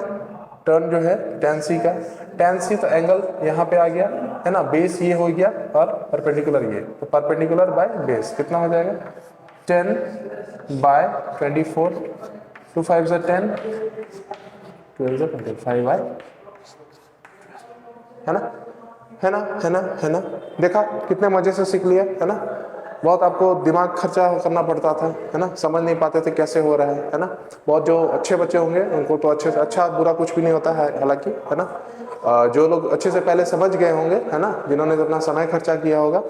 टर्न जो है tan c का, tan c तो एंगल यहाँ पे आ गया है ना, बेस ये हो गया और परपेंडिकुलर ये, तो परपेंडिकुलर बाय बेस कितना हो जाएगा 10/24, 2 5 10, 12 25, है ना, है ना, है ना, है ना। देखा कितने मजे से सीख लिया, है ना। बहुत आपको दिमाग खर्चा करना पड़ता था, है ना, समझ नहीं पाते थे कैसे हो रहा है ना। बहुत जो अच्छे बच्चे होंगे उनको तो अच्छे से, अच्छा बुरा कुछ भी नहीं होता है हालांकि, है ना। जो लोग अच्छे से पहले समझ गए होंगे, है ना, जिन्होंने अपना समय खर्चा किया होगा,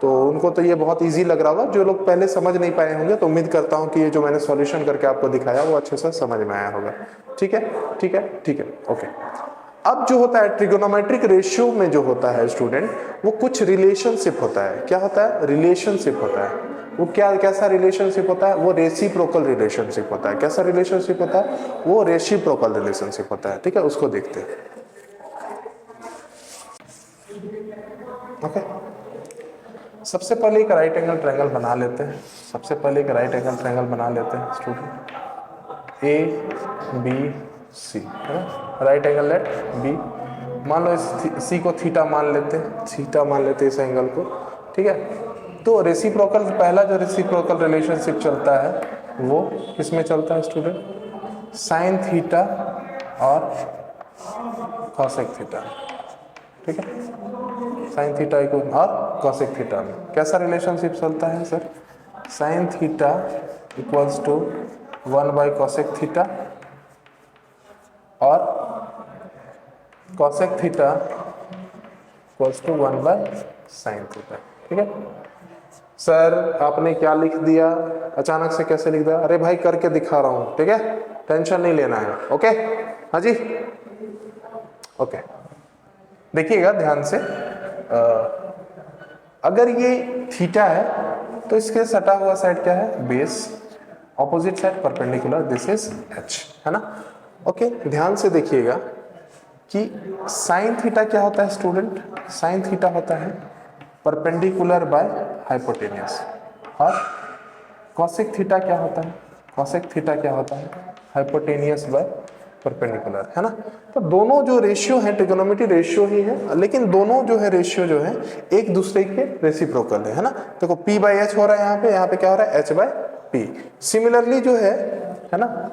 तो उनको तो ये बहुत ईजी लग रहा होगा। जो लोग पहले समझ नहीं पाए होंगे तो उम्मीद करता हूँ कि ये जो मैंने सॉल्यूशन करके आपको दिखाया वो अच्छे से समझ में आया होगा, ठीक है, ठीक है, ठीक है, ओके। अब जो होता है ट्रिगोनोमेट्रिक रेशियो में जो होता है स्टूडेंट, वो कुछ रिलेशनशिप होता है, क्या होता है रिलेशनशिप होता है। वो क्या, कैसा रिलेशनशिप होता है, वो रेसिप्रोकल रिलेशनशिप होता है। कैसा रिलेशनशिप होता है, वो रेसिप्रोकल रिलेशनशिप होता है, ठीक है, उसको देखते हैं। ओके सबसे पहले एक राइट एंगल ट्रायंगल बना लेते हैं, सबसे पहले एक राइट एंगल ट्रायंगल बना लेते हैं स्टूडेंट, ए बी सी, है ना, राइट एंगल लेट बी, मान लो इस सी को थीटा मान लेते हैं, थीटा मान लेते हैं इस एंगल को, ठीक है। तो रेसिप्रोकल, पहला जो रेसिप्रोकल रिलेशनशिप चलता है वो किसमें चलता है स्टूडेंट, साइन थीटा और कॉसेक थीटा, ठीक है, साइन थीटा और कॉसेक थीटा में कैसा रिलेशनशिप चलता है sir, sine theta equals to one by cosec theta और cosec theta equals to one by sine theta, ठीक है। सर आपने क्या लिख दिया, अचानक से कैसे लिख दिया, अरे भाई करके दिखा रहा हूं, ठीक है, टेंशन नहीं लेना है, ओके, हाँ जी, ओके। देखिएगा ध्यान से, अगर ये थीटा है तो इसके सटा हुआ साइड क्या है base, opposite side perpendicular, this is H, है ना। ओके ध्यान से देखिएगा कि साइन थीटा क्या होता है स्टूडेंट, साइन थीटा होता है परपेंडिकुलर बाय हाइपोटेनियस, और कॉसेक थीटा क्या होता है, कॉसेक थीटा क्या होता है हाइपोटेनियस बाय परपेंडिकुलर, है ना। तो दोनों जो रेशियो है ट्रिगोनोमेट्री रेशियो ही है, लेकिन दोनों जो है रेशियो जो है एक दूसरे के रेसिप्रोकल है ना। देखो p/h हो रहा है, यहाँ पे क्या हो रहा है h/p। सिमिलरली जो है ना,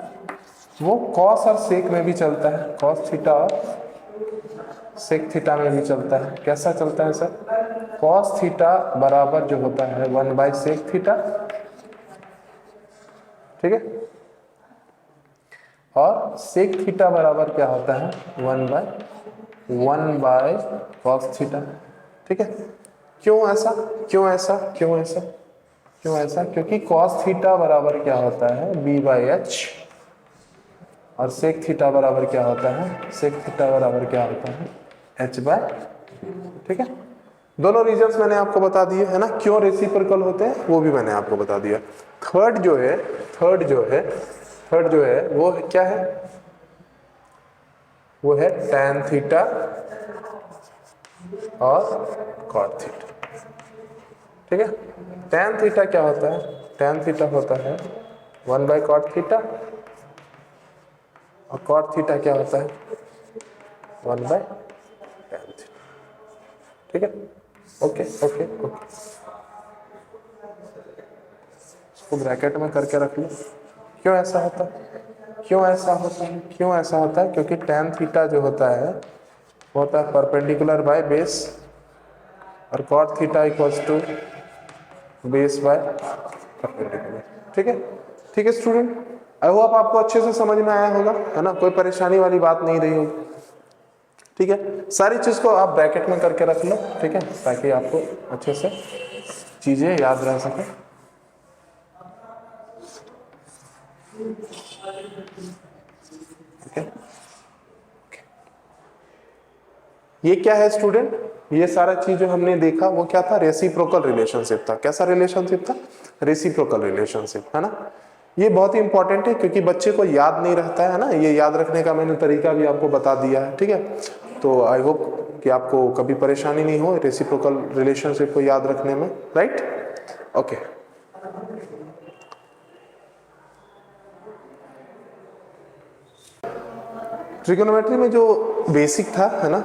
वो कॉस और सेक में भी चलता है, कॉस थीटा और सेक थीटा में भी चलता है। कैसा चलता है सर, कॉस थीटा बराबर जो होता है 1/sec थीटा, ठीक है, और सेक थीटा बराबर क्या होता है 1/cos थीटा, ठीक है। क्यों ऐसा, क्यों ऐसा, क्यों ऐसा, क्यों ऐसा? क्योंकि cos थीटा बराबर क्या होता है b/h, और सेक थीटा बराबर क्या होता है, सेक थीटा बराबर क्या होता है h/, ठीक है। दोनों रीजंस मैंने आपको बता दिए है ना, क्यों रेसिप्रोकल होते हैं वो भी मैंने आपको बता दिया। थर्ड जो है वो क्या है, वो है tan थीटा और cot थीटा, ठीक है। tan थीटा क्या होता है, tan थीटा होता है 1/cot थीटा, और cot थीटा क्या होता है 1/tan थीटा, ठीक है। ओके ओके ओके, इसको ब्रैकेट में करके रख लो। क्यों ऐसा होता है, क्यों ऐसा होता है, क्यों ऐसा होता है? क्योंकि tan थीटा जो होता है वो होता है परपेंडिकुलर बाय बेस, और cot theta equals to base by perpendicular, ठीक है। ठीक है स्टूडेंट, आई होप आपको अच्छे से समझ में आया होगा, है ना, कोई परेशानी वाली बात नहीं रही होगी, ठीक है। सारी चीज को आप ब्रैकेट में करके रख लो, ठीक है, ताकि आपको अच्छे से चीजें याद रह सके। ठीक है, ये क्या है स्टूडेंट, ये सारा चीज जो हमने देखा वो क्या था, रेसिप्रोकल रिलेशनशिप था। कैसा रिलेशनशिप था, रेसिप्रोकल रिलेशनशिप, है ना। ये बहुत ही इंपॉर्टेंट है क्योंकि बच्चे को याद नहीं रहता है ना, ये याद रखने का मैंने तरीका भी आपको बता दिया है, ठीक है। तो आई होप कि आपको कभी परेशानी नहीं हो रेसिप्रोकल रिलेशनशिप को याद रखने में, राइट। ओके, ट्रिगोनोमेट्री में जो बेसिक था, है ना,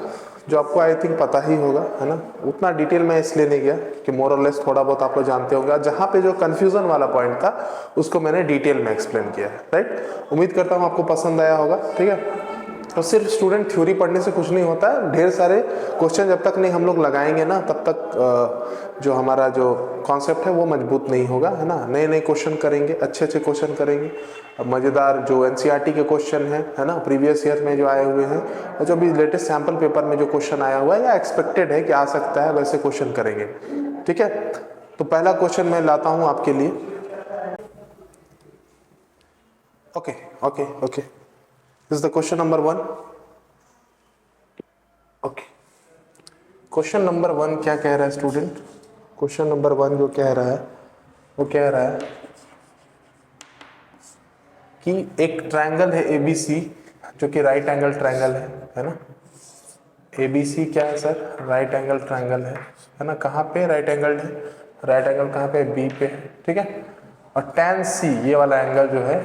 जो आपको आई थिंक पता ही होगा, है ना, उतना डिटेल में इसलिए नहीं गया कि मोर और लेस थोड़ा बहुत आप लोग जानते होंगे। जहाँ पे जो कंफ्यूजन वाला पॉइंट था उसको मैंने डिटेल में एक्सप्लेन किया है, राइट। उम्मीद करता हूँ आपको पसंद आया होगा, ठीक है। तो सिर्फ स्टूडेंट थ्योरी पढ़ने से कुछ नहीं होता है, ढेर सारे क्वेश्चन जब तक नहीं हम लोग लगाएंगे ना तब तक जो हमारा जो कॉन्सेप्ट है वो मजबूत नहीं होगा, है ना। नए नए क्वेश्चन करेंगे, अच्छे अच्छे क्वेश्चन करेंगे, मज़ेदार जो एनसीईआरटी के क्वेश्चन है ना, प्रीवियस ईयर में जो आए हुए हैं, और जो भी लेटेस्ट सैम्पल पेपर में जो क्वेश्चन आया हुआ है या एक्सपेक्टेड है कि आ सकता है, वैसे क्वेश्चन करेंगे, ठीक है। तो पहला क्वेश्चन मैं लाता हूँ आपके लिए। Okay okay okay, this is the question number 1। Okay, question number 1 क्या कह रहा है स्टूडेंट, क्वेश्चन नंबर 1 जो कह रहा है वो कह रहा है कि एक ट्रायंगल है ABC जो कि राइट एंगल ट्रायंगल है ना। ABC क्या है सर, राइट एंगल ट्रायंगल है ना। कहाँ पे राइट एंगल है, राइट एंगल कहाँ पे, B पे, ठीक है। और tan C ये वाला एंगल जो है,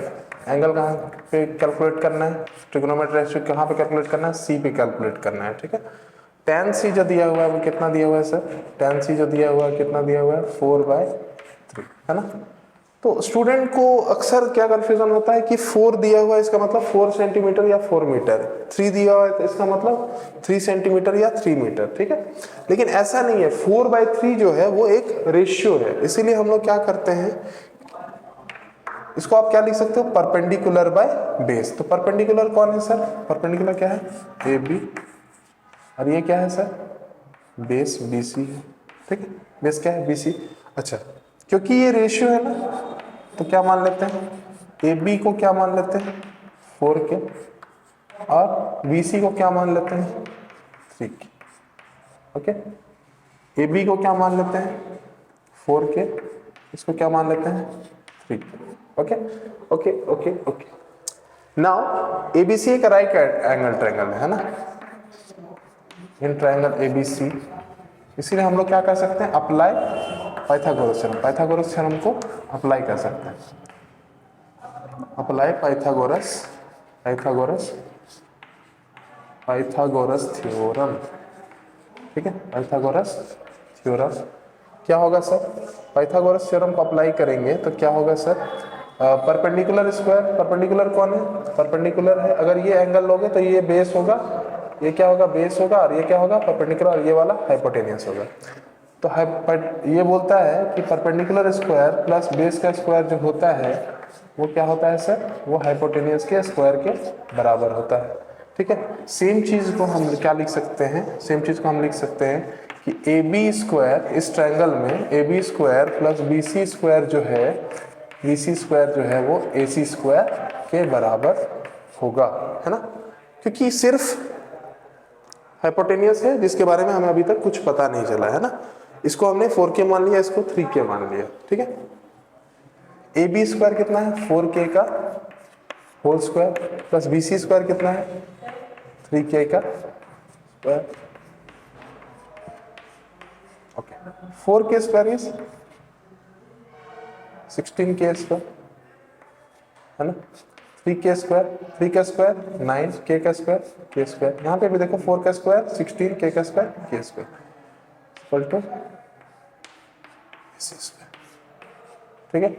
एंगल कहाँ पे कैलकुलेट करना है, ट्रिग्नोमेट्री रेशियो कहाँ पे कैलकुलेट करना है, C पे कैलकुलेट करना है, ठीक है। tan C जो दिया हुआ है वो कितना दिया हुआ है सर, tan C जो दिया हुआ है कितना दिया हुआ है 4/3, है ना। तो स्टूडेंट को अक्सर क्या कंफ्यूजन होता है कि 4 दिया हुआ है इसका मतलब 4 सेंटीमीटर या 4 मीटर, 3 दिया हुआ है तो इसका मतलब 3 सेंटीमीटर या 3 मीटर, ठीक है। लेकिन ऐसा नहीं है, 4/3 जो है वो एक रेशियो है, इसीलिए हम लोग क्या करते हैं, इसको आप क्या लिख सकते हो, परपेंडिकुलर बाय बेस। तो परपेंडिकुलर कौन है सर, परपेंडिकुलर क्या है AB, और ये क्या है सर, बेस BC है, ठीक है। बेस क्या है BC। अच्छा, क्योंकि ये रेशियो है ना तो क्या मान लेते हैं, AB को क्या मान लेते हैं 4 के, और BC को क्या मान लेते हैं 3 के। ओके, AB को क्या मान लेते हैं 4 के, इसको क्या मान लेते हैं 3 के। Okay okay okay okay, now ABC एक राइट एंगल ट्रायंगल है ना, इन ट्रायंगल ABC, इसीलिए हम लोग क्या कर सकते हैं, apply Pythagoras theorem, Pythagoras theorem को अप्लाई कर सकते हैं, apply Pythagoras Pythagoras Pythagoras theorem, ठीक है। पाइथागोरस थ्योरम क्या होगा सर, पाइथागोरस थ्योरम को अप्लाई करेंगे तो क्या होगा सर, परपेंडिकुलर स्क्वायर, परपेंडिकुलर कौन है, परपेंडिकुलर है, अगर ये एंगल लोगे तो ये बेस होगा, ये क्या होगा बेस होगा, और ये क्या होगा परपेंडिकुलर, और ये वाला हाइपोटेनियस होगा। तो ये बोलता है कि परपेंडिकुलर स्क्वायर प्लस बेस का स्क्वायर जो होता है वो क्या होता है सर, वो हाइपोटेनियस के स्क्वायर के बराबर होता है। ठीक है, सेम चीज को हम क्या लिख सकते हैं, सेम चीज को हम लिख सकते हैं कि ए बी स्क्वायर, इस ट्रायंगल में A B square plus B C square जो है, बी सी स्क्वायर जो है वो ए सी स्क्वायर के बराबर होगा, है ना, क्योंकि सिर्फ हाइपोटेनियस है जिसके बारे में हमें अभी तक कुछ पता नहीं चला है ना। इसको हमने 4k मान लिया, इसको 3k मान लिया। ठीक है, ए बी स्क्वायर कितना है 4k का whole square plus B C square कितना है 3k का square. Okay, 4k square is 16k square, है ना, 3k स्क्वायर 9, k का स्क्वायर k स्क्वायर। यहाँ पे भी देखो 4 का स्क्वायर 16, k का square k square equal to c square. ठीक है,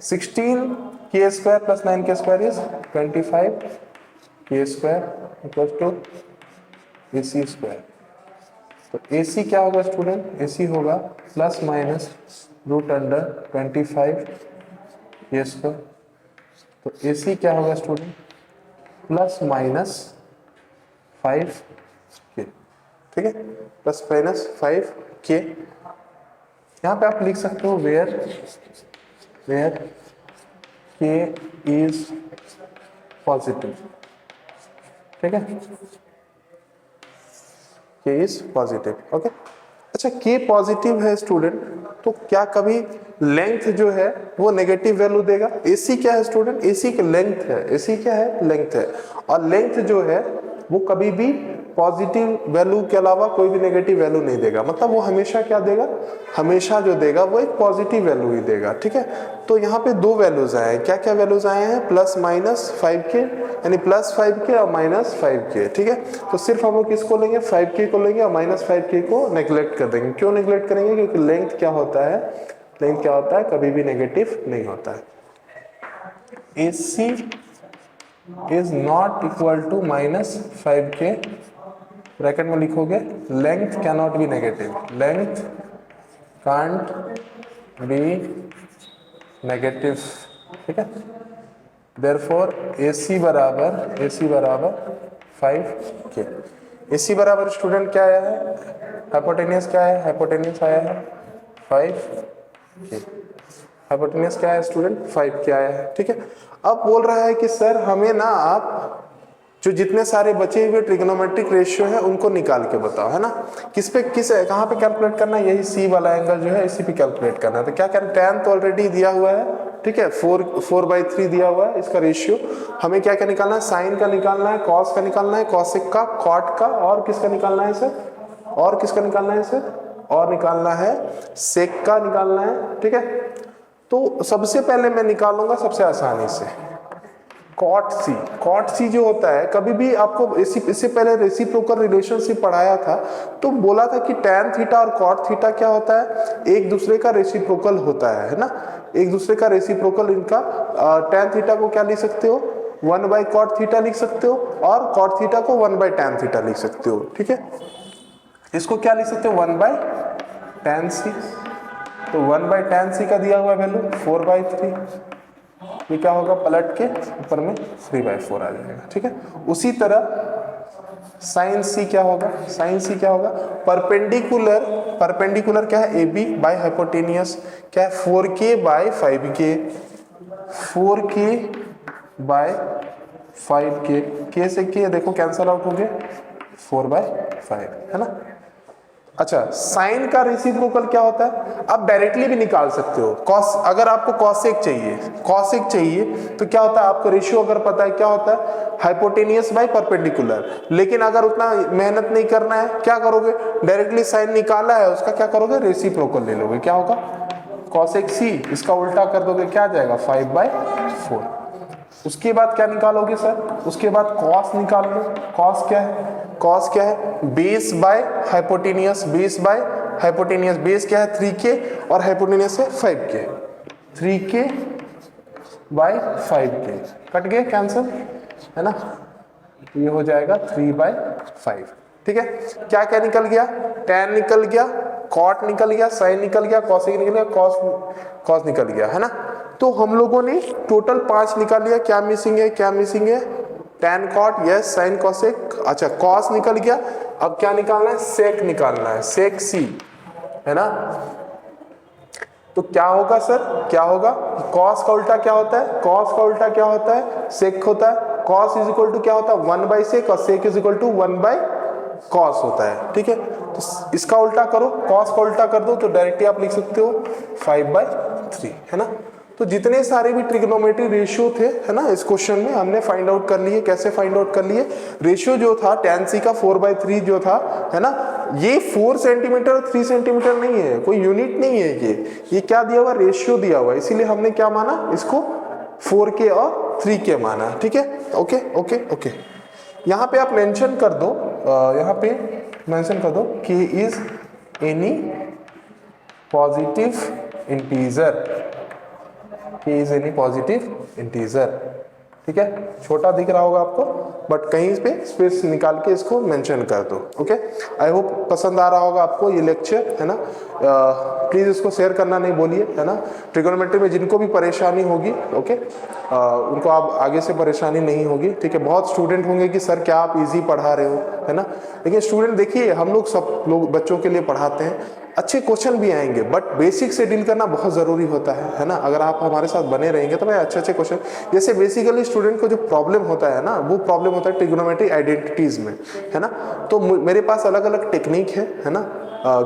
16k square plus 9k square is 25k square equal to ac square. तो ac क्या होगा स्टूडेंट, ac होगा plus minus root under 25k square. तो AC क्या होगा स्टूडेंट, प्लस माइनस 5k। ठीक है, प्लस माइनस 5k। यहाँ पे आप लिख सकते हो वेयर k इज पॉजिटिव। ठीक है, k इज पॉजिटिव। ओके, अच्छा k पॉजिटिव है स्टूडेंट, तो क्या कभी लेंथ जो है वो नेगेटिव वैल्यू देगा? AC क्या है स्टूडेंट, AC की लेंथ है, AC क्या है, लेंथ है, और लेंथ जो है वो कभी भी पॉजिटिव वैल्यू के अलावा कोई भी नेगेटिव वैल्यू नहीं देगा। मतलब वो हमेशा क्या देगा, हमेशा जो देगा वो एक पॉजिटिव वैल्यू ही देगा। ठीक है, तो यहाँ पे दो वैल्यूज आए हैं, क्या क्या वैल्यूज आए हैं, प्लस माइनस 5k, यानी प्लस 5k और माइनस 5k। ठीक है, तो सिर्फ हम लोग किसको लेंगे, 5k को लेंगे और माइनस 5k को नेग्लेक्ट कर देंगे। क्यों नेग्लेक्ट करेंगे, क्योंकि लेंथ क्या होता है, लेंथ क्या होता है, कभी भी नेगेटिव नहीं होता है। AC is not equal to minus 5k, bracket में लिखोगे length can not be negative, length can't be negative. ठीक है, देयरफॉर AC बराबर 5k। AC बराबर स्टूडेंट क्या आया है, हाइपोटेनियस क्या है, हाइपोटेनियस आया है 5k। हाइपोटेनियस क्या है स्टूडेंट, 5k आया है। ठीक है, अब बोल रहा है कि सर हमें ना आप जो जितने सारे बचे हुए ट्रिग्नोमेट्रिक रेशियो है उनको निकाल के बताओ, है ना। किस पे कहाँ पे कैलकुलेट करना है, यही C वाला एंगल जो है इसी पे कैलकुलेट करना है। तो क्या करें, tan तो ऑलरेडी दिया हुआ है, ठीक है, 4/3 दिया हुआ है इसका रेशियो। हमें क्या क्या निकालना है, साइन का निकालना है, कॉस का निकालना है, कॉसेक का, कॉट का, और किसका निकालना है सर, और किसका निकालना है सर, और निकालना है सेक का निकालना है। ठीक है, तो सबसे पहले मैं निकालूंगा सबसे आसानी से कॉट सी। कॉट सी जो होता है, कभी भी आपको इससे पहले रेसिप्रोकल रिलेशनशिप पढ़ाया था तो बोला था कि टैन थीटा और कॉट थीटा क्या होता है, एक दूसरे का रेसिप्रोकल होता है ना, एक दूसरे का रेसिप्रोकल। इनका टैन थीटा को क्या लिख सकते हो, 1/cot थीटा लिख सकते हो, और कॉट थीटा को 1/tan थीटा लिख सकते हो। ठीक है, इसको क्या लिख सकते हो, 1/tan c। तो 1/tan c का दिया हुआ वैल्यू 4/3, ये क्या होगा, पलट के ऊपर में 3/4 आ जाएगा। ठीक है, उसी तरह साइन सी क्या होगा, साइन सी क्या होगा, परपेंडिकुलर क्या है, AB बाय हाइपोटेनियस क्या है, 4k/5k, 4k/5k, k से k देखो कैंसल आउट हो गए, 4/5, है ना। अच्छा, साइन का रेसिप्रोकल क्या होता है, आप डायरेक्टली भी निकाल सकते हो। कॉस, अगर आपको कॉसेक चाहिए तो क्या होता है, आपको रेशियो अगर पता है क्या होता है, हाइपोटेनियस बाय परपेंडिकुलर। लेकिन अगर उतना मेहनत नहीं करना है, क्या करोगे, डायरेक्टली साइन निकाला है उसका क्या करोगे, रेसिप्रोकल ले लोगे, क्या होगा, कॉसेक सी, इसका उल्टा कर दोगे, क्या आ जाएगा, 5/4। उसके बाद क्या निकालोगे सर, उसके बाद कॉस निकाल लो। कॉस क्या है, कॉस क्या है, base by hypotenuse, base by hypotenuse, base क्या है 3k और हाइपोटेनियस है 5k, 3k/5k, कट गए कैंसिल, है ना, ये हो जाएगा 3/5। ठीक है, क्या क्या निकल गया, tan निकल गया, कॉट निकल गया, साइन निकल गया, कॉसेक निकल गया, कॉस निकल गया, है ना। तो हम लोगों ने टोटल 5 निकाल लिया। क्या मिसिंग है, क्या मिसिंग है? tan cot, yes, sine cosec, अच्छा कॉस निकल गया। अब क्या निकालना है? सेक निकालना है, सेक सी, है ना। तो क्या होगा सर, क्या होगा? कॉस का उल्टा क्या होता है? कॉस का उल्टा क्या होता है? सेक होता है। कॉस इज इक्वल टू क्या होता है? 1/sec, और सेक इज इक्वल टू 1/cos होता है, ठीक है। तो इसका उल्टा करो, कॉस का उल्टा कर दो तो डायरेक्टली आप लिख सकते हो 5/3, है ना। तो जितने सारे भी ट्रिग्नोमेट्री रेशियो थे, है ना, इस क्वेश्चन में हमने फाइंड आउट कर लिए। कैसे फाइंड आउट कर लिए? रेशियो जो था tan c का 4/3 जो था, है ना, ये 4 सेंटीमीटर और 3 सेंटीमीटर नहीं है, कोई यूनिट नहीं है ये क्या दिया हुआ? रेशियो दिया हुआ, इसीलिए हमने क्या माना इसको? 4K और 3K माना, ठीक है। ओके ओके ओके, यहाँ पे आप मेंशन कर दो, यहाँ पे मेंशन कर दो K is any positive integer, K is any positive integer, ठीक है। छोटा दिख रहा होगा आपको, बट कहीं पे स्पेस निकाल के इसको मेंशन कर दो, ओके। आई होप पसंद आ रहा होगा आपको ये लेक्चर, है ना। प्लीज इसको शेयर करना नहीं बोलिए, है ना। ट्रिगोनोमेट्री में जिनको भी परेशानी होगी, ओके, उनको आप आगे से परेशानी नहीं होगी, ठीक है। बहुत स्टूडेंट होंगे कि सर क्या आप इजी पढ़ा रहे हो, है ना। लेकिन स्टूडेंट देखिए, हम लोग सब लोग बच्चों के लिए पढ़ाते हैं, अच्छे क्वेश्चन भी आएंगे, बट बेसिक से डील करना बहुत ज़रूरी होता है ना। अगर आप हमारे साथ बने रहेंगे तो मैं अच्छे क्वेश्चन, जैसे बेसिकली स्टूडेंट को जो प्रॉब्लम होता है ना, वो प्रॉब्लम होता है ट्रिग्नोमेट्री आइडेंटिटीज़ में, है ना। तो मेरे पास अलग अलग टेक्निक है ना।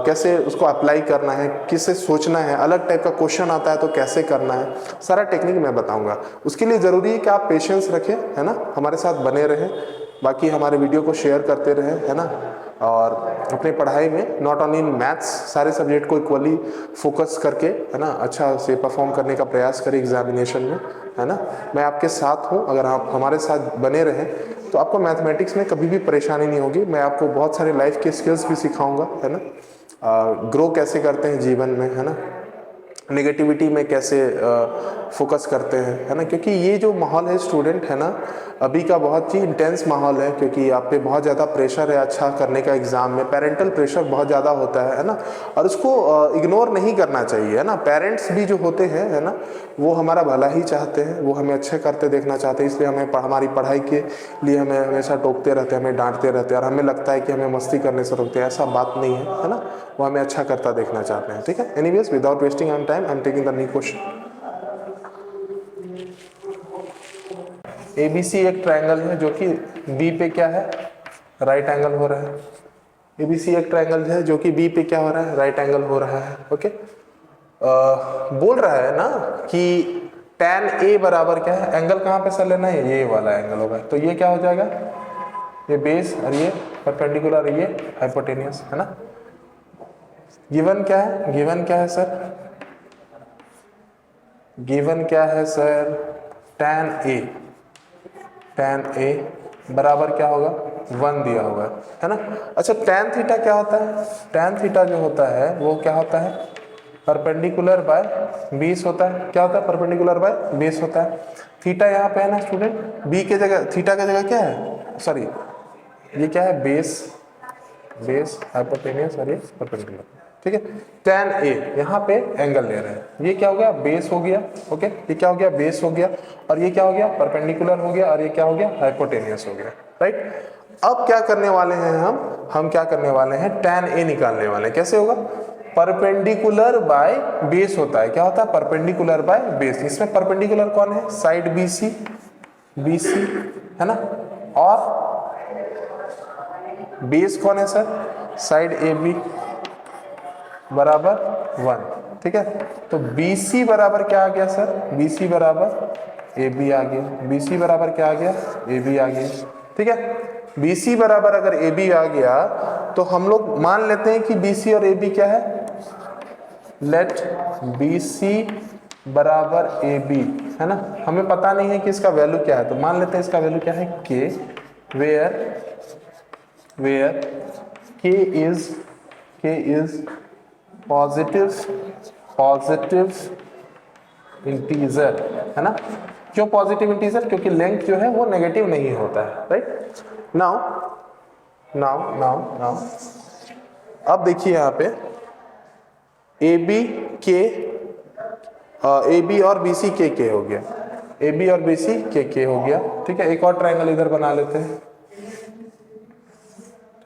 कैसे उसको अप्लाई करना है, किससे सोचना है, अलग टाइप का क्वेश्चन आता है तो कैसे करना है, सारा टेक्निक मैं बताऊंगा। उसके लिए ज़रूरी है कि आप पेशेंस रखें, है ना, हमारे साथ बने रहें, बाकी हमारे वीडियो को शेयर करते रहें, है ना। और अपने पढ़ाई में नॉट ओनली इन मैथ्स, सारे सब्जेक्ट को इक्वली फोकस करके, है ना, अच्छा से परफॉर्म करने का प्रयास करें एग्जामिनेशन में, है ना। मैं आपके साथ हूँ, अगर आप हमारे साथ बने रहें तो आपको मैथमेटिक्स में कभी भी परेशानी नहीं होगी। मैं आपको बहुत सारे लाइफ के स्किल्स भी सिखाऊंगा, है ना। ग्रो कैसे करते हैं जीवन में, है ना, नेगेटिविटी में कैसे फोकस करते हैं, है ना। क्योंकि ये जो माहौल है स्टूडेंट, है ना, अभी का बहुत ही इंटेंस माहौल है, क्योंकि आप पे बहुत ज़्यादा प्रेशर है अच्छा करने का एग्ज़ाम में, पेरेंटल प्रेशर बहुत ज़्यादा होता है ना। और उसको इग्नोर नहीं करना चाहिए, है ना। पेरेंट्स भी जो होते हैं, है ना, वो हमारा भला ही चाहते हैं, वो हमें अच्छे करते देखना चाहते हैं, इसलिए हमें हमारी पढ़ाई के लिए हमें हमेशा टोकते रहते हैं, हमें डांटते रहते हैं, और हमें लगता है कि हमें मस्ती करने से रोकते हैं। ऐसा बात नहीं है ना, वो हमें अच्छा करता देखना चाहते हैं, ठीक है। Anyways, without wasting on time, I am taking the new question. ABC एक ट्रायंगल है जो कि B पे क्या है? राइट एंगल हो रहा है। ABC एक ट्रायंगल है जो कि B पे क्या हो रहा है? राइट एंगल हो रहा है, ओके। बोल रहा है ना कि tan A बराबर क्या है? एंगल कहाँ पे सर लेना है? ये वाला एंगल होगा। तो ये क्या हो जाएगा? ये बेस, और ये परपेंडिकुलर, ये हाइपोटेनियस, है ना। गिवन क्या है? गिवन क्या है सर? गिवन क्या है सर? tan A बराबर क्या होगा? 1 दिया हुआ है ना। अच्छा, tan थीटा क्या होता है? tan थीटा जो होता है वो क्या होता है? परपेंडिकुलर बाय 20 होता है। क्या होता है? परपेंडिकुलर बाय 20 होता है। थीटा यहाँ पे है ना स्टूडेंट, बी के जगह, थीटा की जगह क्या है? सॉरी, ये क्या है? बेस हाइपोटेनियस और ये परपेंडिकुलर, ठीक है। tan A यहाँ पे एंगल ले रहे हैं, ये क्या हो गया? बेस हो गया, ओके। ये क्या हो गया? बेस हो गया, और ये क्या हो गया? परपेंडिकुलर हो गया, और ये क्या हो गया? हाइपोटेनियस हो गया, राइट। अब क्या करने वाले हैं हम क्या करने वाले हैं? tan A निकालने वाले हैं। कैसे होगा? परपेंडिकुलर बाय बेस होता है। क्या होता है? Perpendicular by base. इसमें परपेंडिकुलर कौन है? साइड BC, है ना, और बेस कौन है सर? साइड AB बराबर 1, ठीक है। तो BC बराबर क्या आ गया सर? BC बराबर AB आ गया। BC बराबर क्या आ गया? AB आ गया, ठीक है। BC बराबर अगर AB आ गया तो हम लोग मान लेते हैं कि BC और AB क्या है? लेट BC बराबर AB, है ना। हमें पता नहीं है कि इसका वैल्यू क्या है, तो मान लेते हैं इसका वैल्यू क्या है? K, where K is positive integer, है ना। क्यों पॉजिटिव इंटीजर? क्योंकि लेंथ जो है वो नेगेटिव नहीं होता है, राइट। नाउ अब देखिए यहाँ पे ए बी के, ए बी और बी सी के हो गया, ए बी और बी सी के हो गया। ठीक है, एक और ट्राइंगल इधर बना लेते हैं।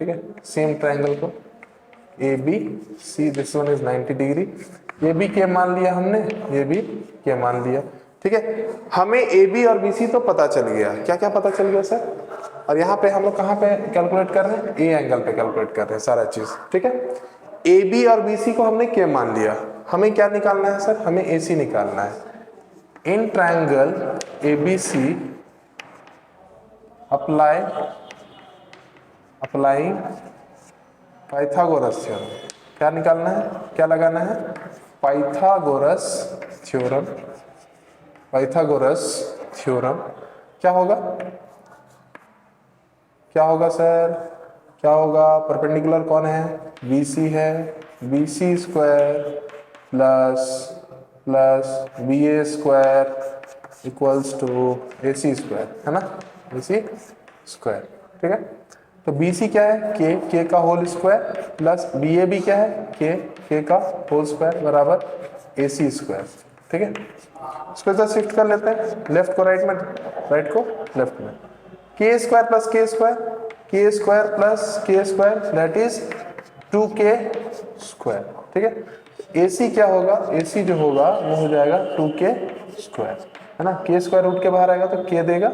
ठीक है, सेम ट्राइंगल को A B C, this one is 90 degree, ये भी के मान लिया हमने, ये भी के मान लिया। ठीक है, हमें ए बी और बी सी तो पता चल गया, क्या क्या पता चल गया सर? और यहाँ पे हम लोग कहाँ पे कैलकुलेट कर रहे हैं? ए एंगल पे कैलकुलेट कर रहे हैं सारा चीज। ठीक है, ए बी और बी सी को हमने के मान लिया, हमें क्या निकालना है सर? हमें ए सी निकालना है। In triangle A B C applying Pythagoras theorem, क्या निकालना है, क्या लगाना है? Pythagoras theorem. पाइथागोरस थ्योरम क्या होगा? क्या होगा सर? क्या होगा? परपेंडिकुलर कौन है? बी सी है, B C square plus B A square equals to A C square, है ना, ए सी स्क्वायर। ठीक है, तो बी सी क्या है? के का होल स्क्वायर प्लस बी ए भी क्या है? के का होल स्क्वायर बराबर ए सी स्क्वायर। ठीक है, इसको इधर शिफ्ट कर लेते हैं, लेफ्ट को राइट में, राइट को लेफ्ट में। के स्क्वायर प्लस के स्क्वायर, के स्क्वायर प्लस के square that is 2k square. ठीक है, ए सी क्या होगा? ए सी जो होगा वो हो जाएगा 2k स्क्वायर, है ना, के स्क्वायर रूट के बाहर आएगा तो के देगा,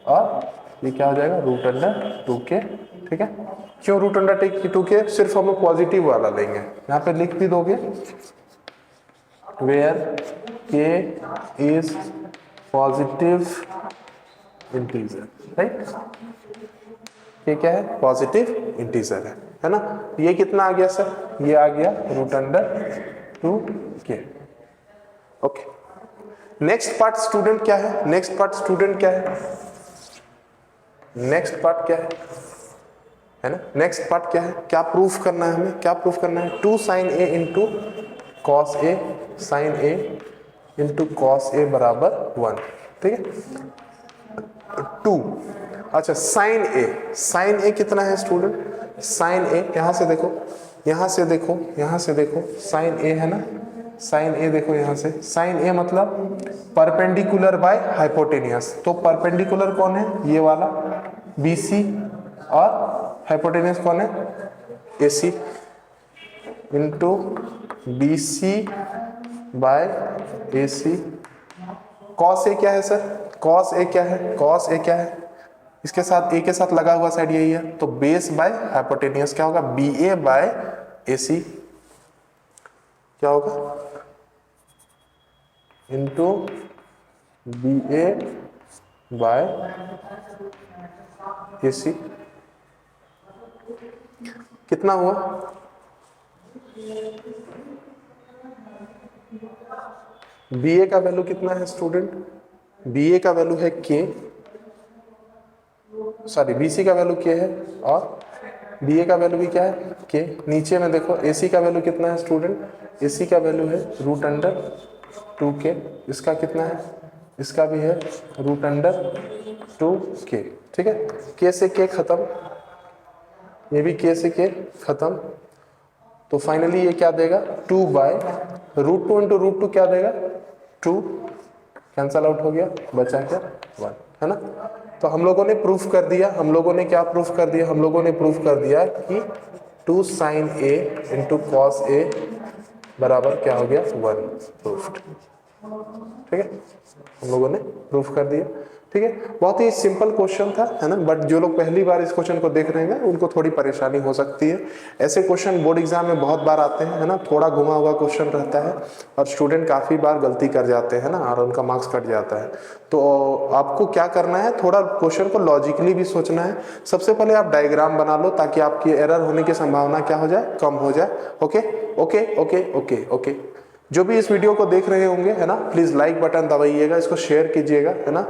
और ये क्या हो जाएगा? Root under 2k। ठीक है, क्यों रूट अंडर 2k? सिर्फ हम लोग पॉजिटिव वाला लेंगे, यहाँ पे लिख भी दोगे where k is positive integer, right, ये क्या है? पॉजिटिव इंटीजर है ना। ये कितना आ गया सर? ये आ गया root under 2k। Okay, next part student क्या है? नेक्स्ट पार्ट स्टूडेंट क्या है? नेक्स्ट पार्ट क्या है ना? नेक्स्ट पार्ट क्या है? क्या प्रूफ करना है हमें? क्या प्रूफ करना है? 2 sin a into cos A sine A into cos A बराबर 1। ठीक है, 2, अच्छा साइन ए कितना है स्टूडेंट? साइन ए यहाँ से देखो, यहाँ से देखो, यहाँ से देखो, साइन ए है ना, साइन ए देखो यहाँ से, साइन ए मतलब परपेंडिकुलर बाय हाइपोटेनियस। तो परपेंडिकुलर कौन है? ये वाला बी सी, और हाइपोटेनियस कौन है? ए सी into B C bye A C. Cos A क्या है सर? कॉस ए क्या है? कॉस ए क्या है? इसके साथ ए के साथ लगा हुआ साइड यही है, तो बेस बाय हाइपोटेनियस क्या होगा? बी ए बाय ए सी क्या होगा? इंटू बी ए बाय ए सी। कितना हुआ? बी ए का वैल्यू कितना है स्टूडेंट? बी ए का वैल्यू है के, सॉरी बी सी का वैल्यू के है, और बी ए का वैल्यू भी क्या है? के। नीचे में देखो ए सी का वैल्यू कितना है स्टूडेंट? ए सी का वैल्यू है रूट अंडर 2k। इसका कितना है? इसका भी है रूट अंडर 2k। ठीक है, के से के खत्म, ये भी के से के खत्म, तो फाइनली ये क्या देगा? 2 बाय रूट 2 इंटू रूट 2 क्या देगा? 2, कैंसल आउट हो गया, बचा क्या? 1, है ना। तो हम लोगों ने प्रूफ कर दिया, हम लोगों ने क्या प्रूफ कर दिया? हम लोगों ने प्रूफ कर दिया कि 2 sin a into cos A बराबर क्या हो गया? 1 प्रूफ्ड। ठीक है, हम लोगों ने प्रूफ कर दिया। ठीक है, बहुत ही सिंपल क्वेश्चन था, है ना, बट जो लोग पहली बार इस क्वेश्चन को देख रहे हैं उनको थोड़ी परेशानी हो सकती है। ऐसे क्वेश्चन बोर्ड एग्जाम में बहुत बार आते हैं, है ना, थोड़ा घुमा हुआ क्वेश्चन रहता है और स्टूडेंट काफ़ी बार गलती कर जाते हैं ना, और उनका मार्क्स कट जाता है। तो आपको क्या करना है, थोड़ा क्वेश्चन को लॉजिकली भी सोचना है। सबसे पहले आप डायग्राम बना लो ताकि आपकी एरर होने की संभावना क्या हो जाए? कम हो जाए। Okay okay okay okay okay, जो भी इस वीडियो को देख रहे होंगे, है ना, प्लीज लाइक बटन दबाइएगा, इसको शेयर कीजिएगा, है ना।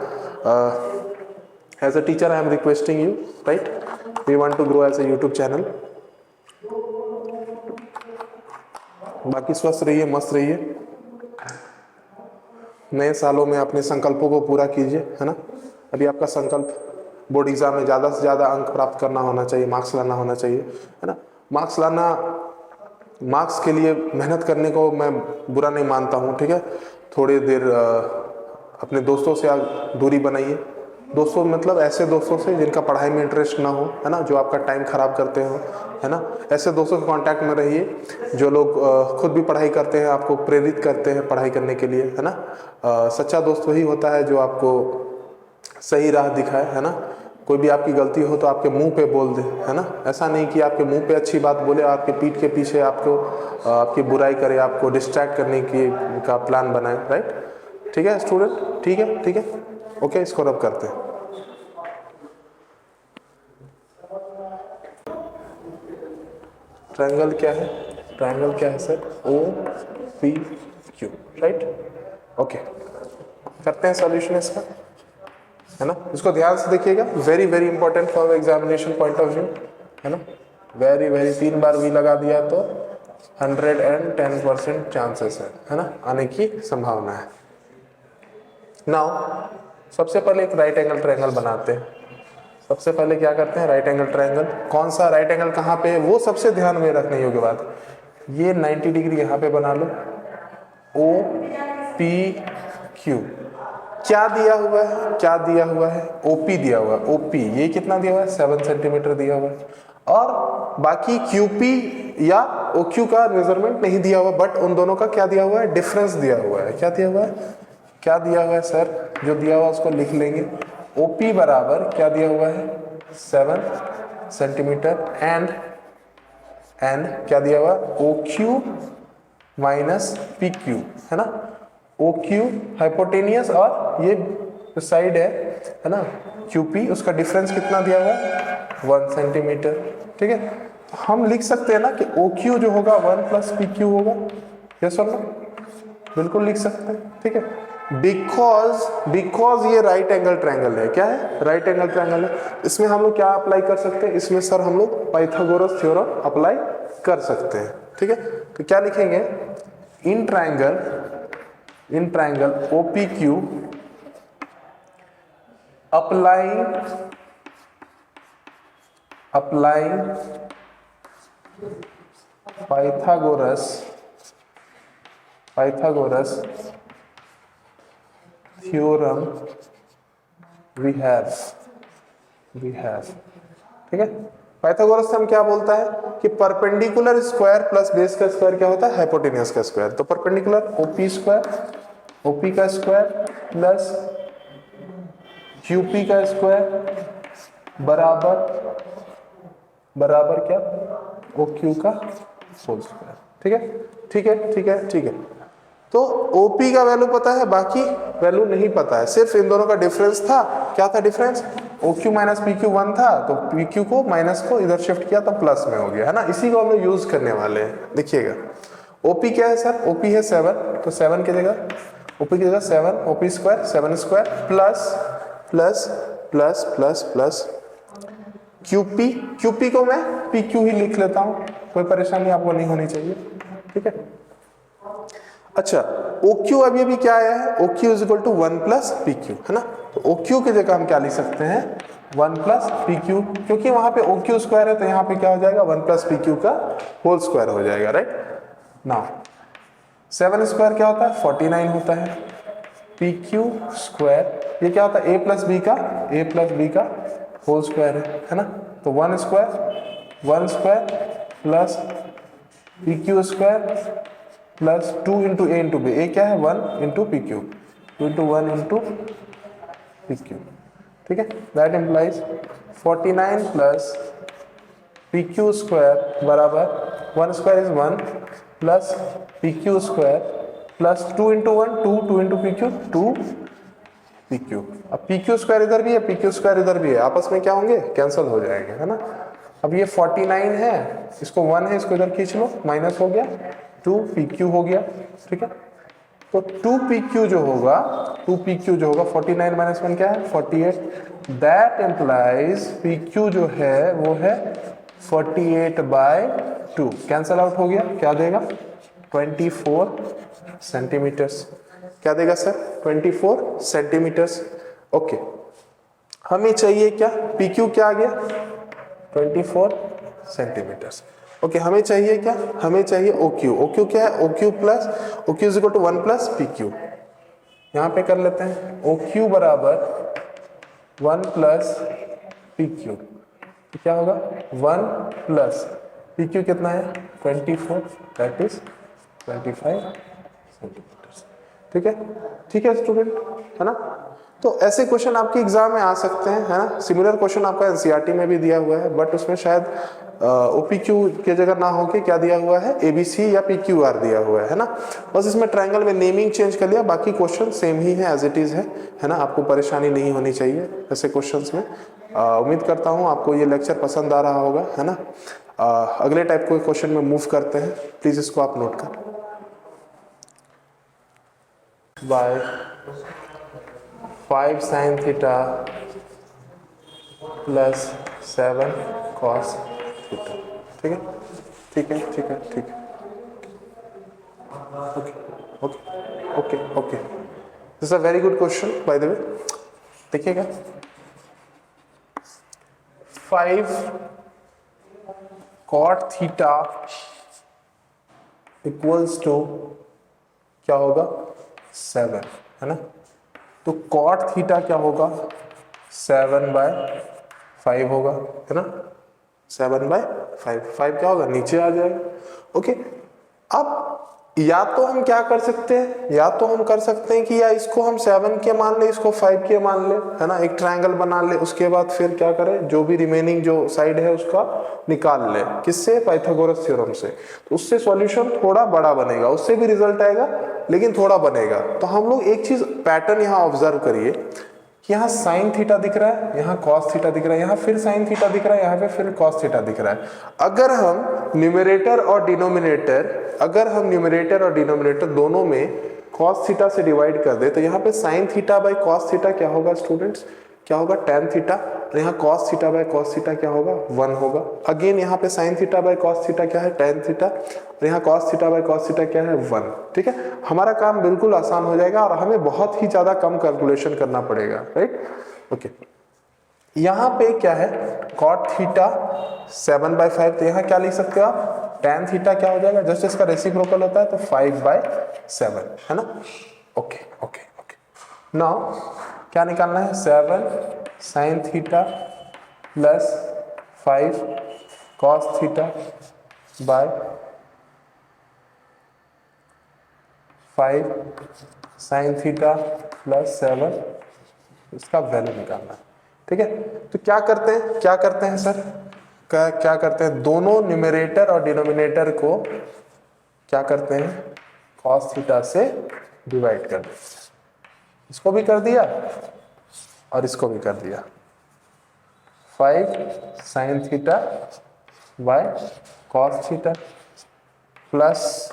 As a teacher I am requesting you, right, we want to grow as a YouTube channel. बाकी स्वस्थ रहिए, मस्त रहिए, नए सालों में अपने संकल्पों को पूरा कीजिए, है ना। अभी आपका संकल्प बोर्ड एग्जाम में ज़्यादा से ज़्यादा अंक प्राप्त करना होना चाहिए, मार्क्स लाना होना चाहिए, है ना। मार्क्स लाना मार्क्स के लिए मेहनत करने को मैं बुरा नहीं मानता हूँ, ठीक है। थोड़ी देर अपने दोस्तों से दूरी बनाइए। दोस्तों मतलब ऐसे दोस्तों से जिनका पढ़ाई में इंटरेस्ट ना हो, है ना, जो आपका टाइम खराब करते हो, है ना, ऐसे दोस्तों के कांटेक्ट में रहिए जो लोग खुद भी पढ़ाई करते हैं, आपको प्रेरित करते हैं पढ़ाई करने के लिए, है ना। सच्चा दोस्त वही होता है जो आपको सही राह दिखाए, है ना। कोई भी आपकी गलती हो तो आपके मुंह पे बोल दे, है ना। ऐसा नहीं कि आपके मुंह पे अच्छी बात बोले, आपके पीठ के पीछे आपको आपकी बुराई करे, आपको डिस्ट्रैक्ट करने की का प्लान बनाए, राइट। ठीक है स्टूडेंट, ठीक है, ठीक है, ओके। इसको रब करते हैं। ट्रायंगल क्या है? ट्रायंगल क्या है sir? O P Q, right, okay. करते हैं सॉल्यूशन इसका, है ना। इसको ध्यान से देखिएगा, very very important for examination point of view, है ना। वेरी वेरी 3 बार वी लगा दिया तो 110% चांसेस है ना, आने की संभावना है। नाउ सबसे पहले एक राइट एंगल ट्रायंगल बनाते हैं। सबसे पहले क्या करते हैं? Right angle triangle. कौन सा राइट एंगल कहाँ पे है वो सबसे ध्यान में रखने योग्य बात। ये 90 डिग्री यहाँ पे बना लो, ओ पी क्यू। क्या दिया हुआ है? क्या दिया हुआ है? ओपी दिया हुआ है। ओपी ये कितना दिया हुआ है? 7 सेंटीमीटर दिया हुआ है। और बाकी क्यूपी या ओक्यू का मेजरमेंट नहीं दिया हुआ, बट उन दोनों का क्या दिया हुआ है? डिफरेंस दिया हुआ है। क्या दिया हुआ है? क्या दिया हुआ है सर? जो दिया हुआ उसको लिख लेंगे। ओपी बराबर क्या दिया हुआ है? 7 सेंटीमीटर एंड क्या दिया हुआ? O Q minus P Q, है ना। ओ क्यू हाइपोटेनियस और ये जो साइड है ना क्यूपी, उसका डिफरेंस कितना दिया हुआ है? 1 सेंटीमीटर, ठीक है। हम लिख सकते हैं ना कि ओ क्यू जो होगा 1 प्लस पी क्यू होगा, यस और नो? बिल्कुल लिख सकते हैं, ठीक है। बिकॉज ये राइट एंगल ट्रायंगल है। क्या है? राइट एंगल ट्रायंगल है। इसमें हम लोग क्या अप्लाई कर सकते हैं? इसमें सर हम लोग पाइथागोरस थ्योरम अप्लाई कर सकते हैं, ठीक है। तो क्या लिखेंगे? In triangle OPQ applying Pythagoras theorem we have, ठीक है। पाइथागोरस हम क्या बोलता है कि परपेंडिकुलर स्क्वायर प्लस बेस का स्क्वायर क्या होता है? हाइपोटेनियस का स्क्वायर। तो परपेंडिकुलर ओपी का स्क्वायर प्लस क्यूपी का स्क्वायर बराबर क्या? ओ क्यू का होल स्क्वायर, ठीक है, ठीक है, ठीक है, ठीक है। तो OP का वैल्यू पता है, बाकी वैल्यू नहीं पता है, सिर्फ इन दोनों का डिफरेंस था। क्या था डिफरेंस? OQ माइनस PQ 1 था, तो PQ को माइनस को इधर शिफ्ट किया तो प्लस में हो गया, है ना। इसी को हम लोग यूज करने वाले हैं। देखिएगा OP क्या है सर? OP है 7, तो 7 की जगह OP की जगह 7 OP square 7 square plus plus plus plus plus QP को मैं PQ ही लिख लेता हूं, कोई परेशानी आपको नहीं होनी चाहिए, ठीक है। अच्छा, OQ अभी क्या आया है? OQ is equal to 1 plus PQ, है ना। तो OQ की जगह हम क्या लिख सकते हैं? 1 प्लस PQ, क्योंकि वहां पे OQ स्क्वायर है तो यहाँ पे क्या हो जाएगा? 1 प्लस PQ का होल स्क्वायर हो जाएगा, राइट। नाउ 7 स्क्वायर क्या होता है? 49 होता है। PQ स्क्वायर ये क्या होता है? A प्लस B का होल स्क्वायर है ना। तो 1 square plus PQ square plus 2 into A into B। A क्या है? 1 into PQ, 2 into 1 into PQ, ठीक है। That implies 49 plus PQ square बराबर 1 square is 1 plus PQ square plus 2 into 1 2 into PQ 2 PQ। अब PQ square इधर भी है, PQ square इधर भी है, आपस में क्या होंगे? कैंसिल हो जाएंगे, है ना। अब ये 49 है, इसको 1 है, इसको इधर खींच लो, माइनस हो गया, 2 PQ हो गया, ठीक है। तो 2 PQ जो होगा 49 माइनस 1 क्या है? 48। दैट इम्प्लाइज PQ जो है वो है 48/2। कैंसल आउट हो गया, क्या देगा? 24 सेंटीमीटर्स। क्या देगा सर? 24 centimetres, okay. हमें चाहिए क्या? PQ क्या आ गया? 24 सेंटीमीटर्स। ओके, हमें चाहिए क्या, हमें चाहिए OQ। OQ क्या है, OQ plus OQ is equal to 1 plus PQ। यहाँ पे कर लेते हैं OQ बराबर 1 प्लस PQ, तो क्या होगा 1 प्लस PQ कितना है 24, दैट इज 25 सेंटीमीटर। ठीक है, ठीक है स्टूडेंट, है ना। तो ऐसे क्वेश्चन आपके एग्जाम में आ सकते हैं, है ना। सिमिलर क्वेश्चन आपका एनसीईआरटी में भी दिया हुआ है, बट उसमें शायद OPQ की जगह ना होके क्या दिया हुआ है, ABC या PQR दिया हुआ है ना। बस इसमें ट्रायंगल में नेमिंग चेंज कर लिया, बाकी क्वेश्चन सेम ही है, एज इट इज है ना। आपको परेशानी नहीं होनी चाहिए ऐसे क्वेश्चंस में। उम्मीद करता हूँ आपको ये लेक्चर पसंद आ रहा होगा, है ना। अगले टाइप के क्वेश्चन में मूव करते हैं, प्लीज इसको आप नोट कर। By 5 sin theta plus 7 cos theta. ठीक है, ठीक है, ठीक है, ठीक है। Okay okay okay okay, this a very good question by the way. देखिएगा 5 cot थीटा इक्वल्स टू क्या होगा 7, है ना। तो cot थीटा क्या होगा 7/5 होगा, है ना। 7/5, 5 क्या होगा नीचे आ जाएगा। ओके, अब या तो हम क्या कर सकते हैं, या तो हम कर सकते हैं कि या इसको हम 7 के मान ले, इसको 5 के मान ले, है ना। एक ट्रायंगल बना ले, उसके बाद फिर क्या करें, जो भी रिमेनिंग जो साइड है उसका निकाल ले, किससे, पाइथागोरस थ्योरम से। तो उससे सॉल्यूशन थोड़ा बड़ा बनेगा, उससे भी रिजल्ट आएगा लेकिन थोड़ा बनेगा। तो हम लोग एक चीज पैटर्न यहाँ ऑब्जर्व करिए कि यहाँ साइन थीटा दिख रहा है, यहाँ कॉस थीटा दिख रहा है, यहाँ फिर साइन थीटा दिख रहा है, यहाँ पे फिर कॉस थीटा दिख रहा है। अगर हम न्यूमरेटर और डिनोमिनेटर दोनों में कॉस थीटा से डिवाइड कर दे, तो यहाँ पे sine theta by cos theta क्या होगा स्टूडेंट्स, क्या होगा tan थीटा। और यहाँ cos theta by cos theta क्या होगा 1 होगा। अगेन यहाँ पे sin theta by cos theta क्या है tan थीटा, और यहाँ cos theta by cos theta क्या है 1। ठीक है, हमारा काम बिल्कुल आसान हो जाएगा और हमें बहुत ही ज्यादा कम कैलकुलेशन करना पड़ेगा, राइट। ओके, यहाँ पे क्या है cot थीटा 7/5, तो यहाँ क्या लिख सकते हो आप, tan थीटा क्या हो जाएगा, जस्ट इसका रेसिप्रोकल होता है तो 5/7, है ना। ओके ओके ओके, नाउ क्या निकालना है 7 sin theta plus 5 cos theta by 5 sin theta plus 7, इसका वैल्यू निकालना है। ठीक है, तो क्या करते हैं सर, क्या करते हैं, दोनों न्यूमरेटर और डिनोमिनेटर को क्या करते हैं cos थीटा से डिवाइड कर देते हैं। इसको भी कर दिया और इसको भी कर दिया, 5 sin theta by cos theta plus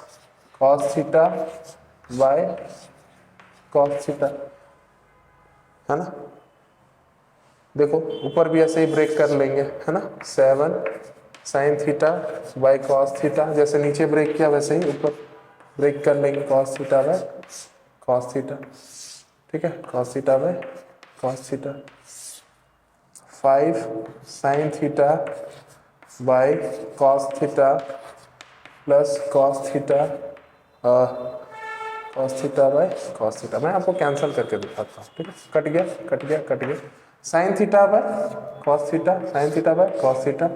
cos theta by cos theta, है ना। देखो ऊपर भी ऐसे ही ब्रेक कर लेंगे, है ना। 7 sin theta by cos theta, जैसे नीचे ब्रेक किया वैसे ही ऊपर ब्रेक कर लेंगे, cos theta by cos theta. ठीक है, cos theta by cos theta, 5 sin theta by cos theta plus cos theta cos theta by cos theta. मैं आपको कैंसिल करके दिखाता हूँ, ठीक है, कट गया कट गया कट गया। sin theta by cos theta, sin theta by cos theta,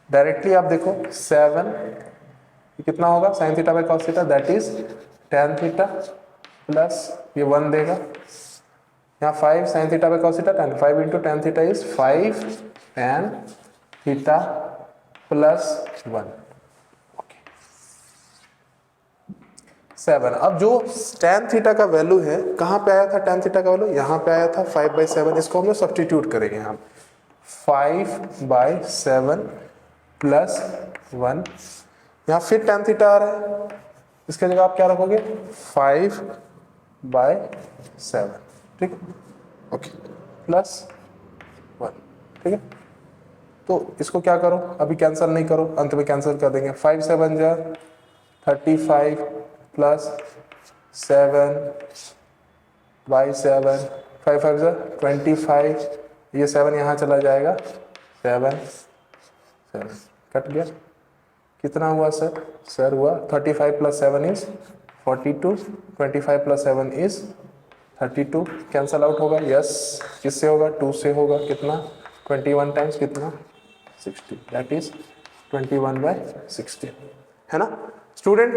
directly आप देखो 7 कितना होगा sin theta by cos theta, that is tan theta plus ये 1 देगा, यहाँ 5 sin theta by cos theta, tan 5 into tan theta is 5 tan theta plus 1। Okay 7, अब जो tan theta का वैल्यू है कहाँ पे आया था, tan थीटा का वैल्यू यहाँ पे आया था 5/7, इसको हम लोग सब्सटीट्यूट करेंगे यहाँ 5/7 प्लस 1, यहाँ फिर tan थीटा आ रहा है, इसके जगह आप क्या रखोगे 5/7, ठीक है, ओके प्लस 1, ठीक है। तो इसको क्या करो, अभी कैंसिल नहीं करो, अंत में कैंसिल कर देंगे, 5 7 जा 35 प्लस 7/7, 5 5 जा 25, ये 7 यहाँ चला जाएगा, 7 7 कट गया, कितना हुआ सर? सर हुआ 35 + 7 इज 42, 25 + 7 इज 32, कैंसल आउट होगा, यस। किससे होगा? 2 से होगा। कितना? 21 टाइम्स कितना? 60, दैट इज 21/60, है ना स्टूडेंट?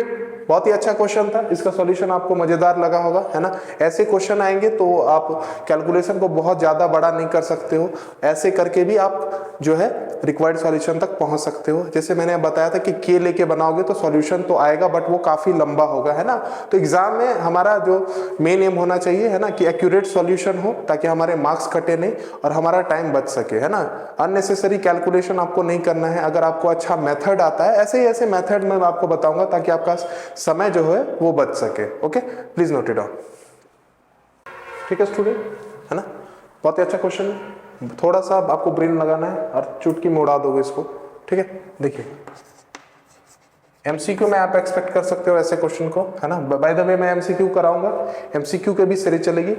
बहुत ही अच्छा क्वेश्चन था, इसका सॉल्यूशन आपको मजेदार लगा होगा, है ना। ऐसे क्वेश्चन आएंगे तो आप कैलकुलेशन को बहुत ज्यादा बड़ा नहीं कर सकते हो, ऐसे करके भी आप जो है रिक्वायर्ड सॉल्यूशन तक पहुंच सकते हो। जैसे मैंने बताया था कि के लेके बनाओगे तो सॉल्यूशन तो आएगा, बट वो काफी लंबा होगा, है ना। तो एग्जाम में हमारा जो मेन एम होना चाहिए, है ना, कि एक्यूरेट सॉल्यूशन हो, ताकि हमारे मार्क्स कटे नहीं और हमारा टाइम बच सके, है ना। अननेसेसरी कैलकुलेशन आपको नहीं करना है। अगर आपको अच्छा मेथड आता है, ऐसे ही ऐसे मेथड मैं आपको बताऊंगा ताकि आपका समय जो है वो बच सके। Okay, please note it down. ठीक है स्टूडेंट, है ना। बहुत ही अच्छा क्वेश्चन है, थोड़ा सा आपको ब्रेन लगाना है और चुटकी में उड़ा दोगे इसको। ठीक है, देखिए एमसीक्यू में आप एक्सपेक्ट कर सकते हो ऐसे क्वेश्चन को, है ना। बाय द वे मैं एमसीक्यू कराऊंगा, एमसीक्यू के भी सीरीज चलेगी,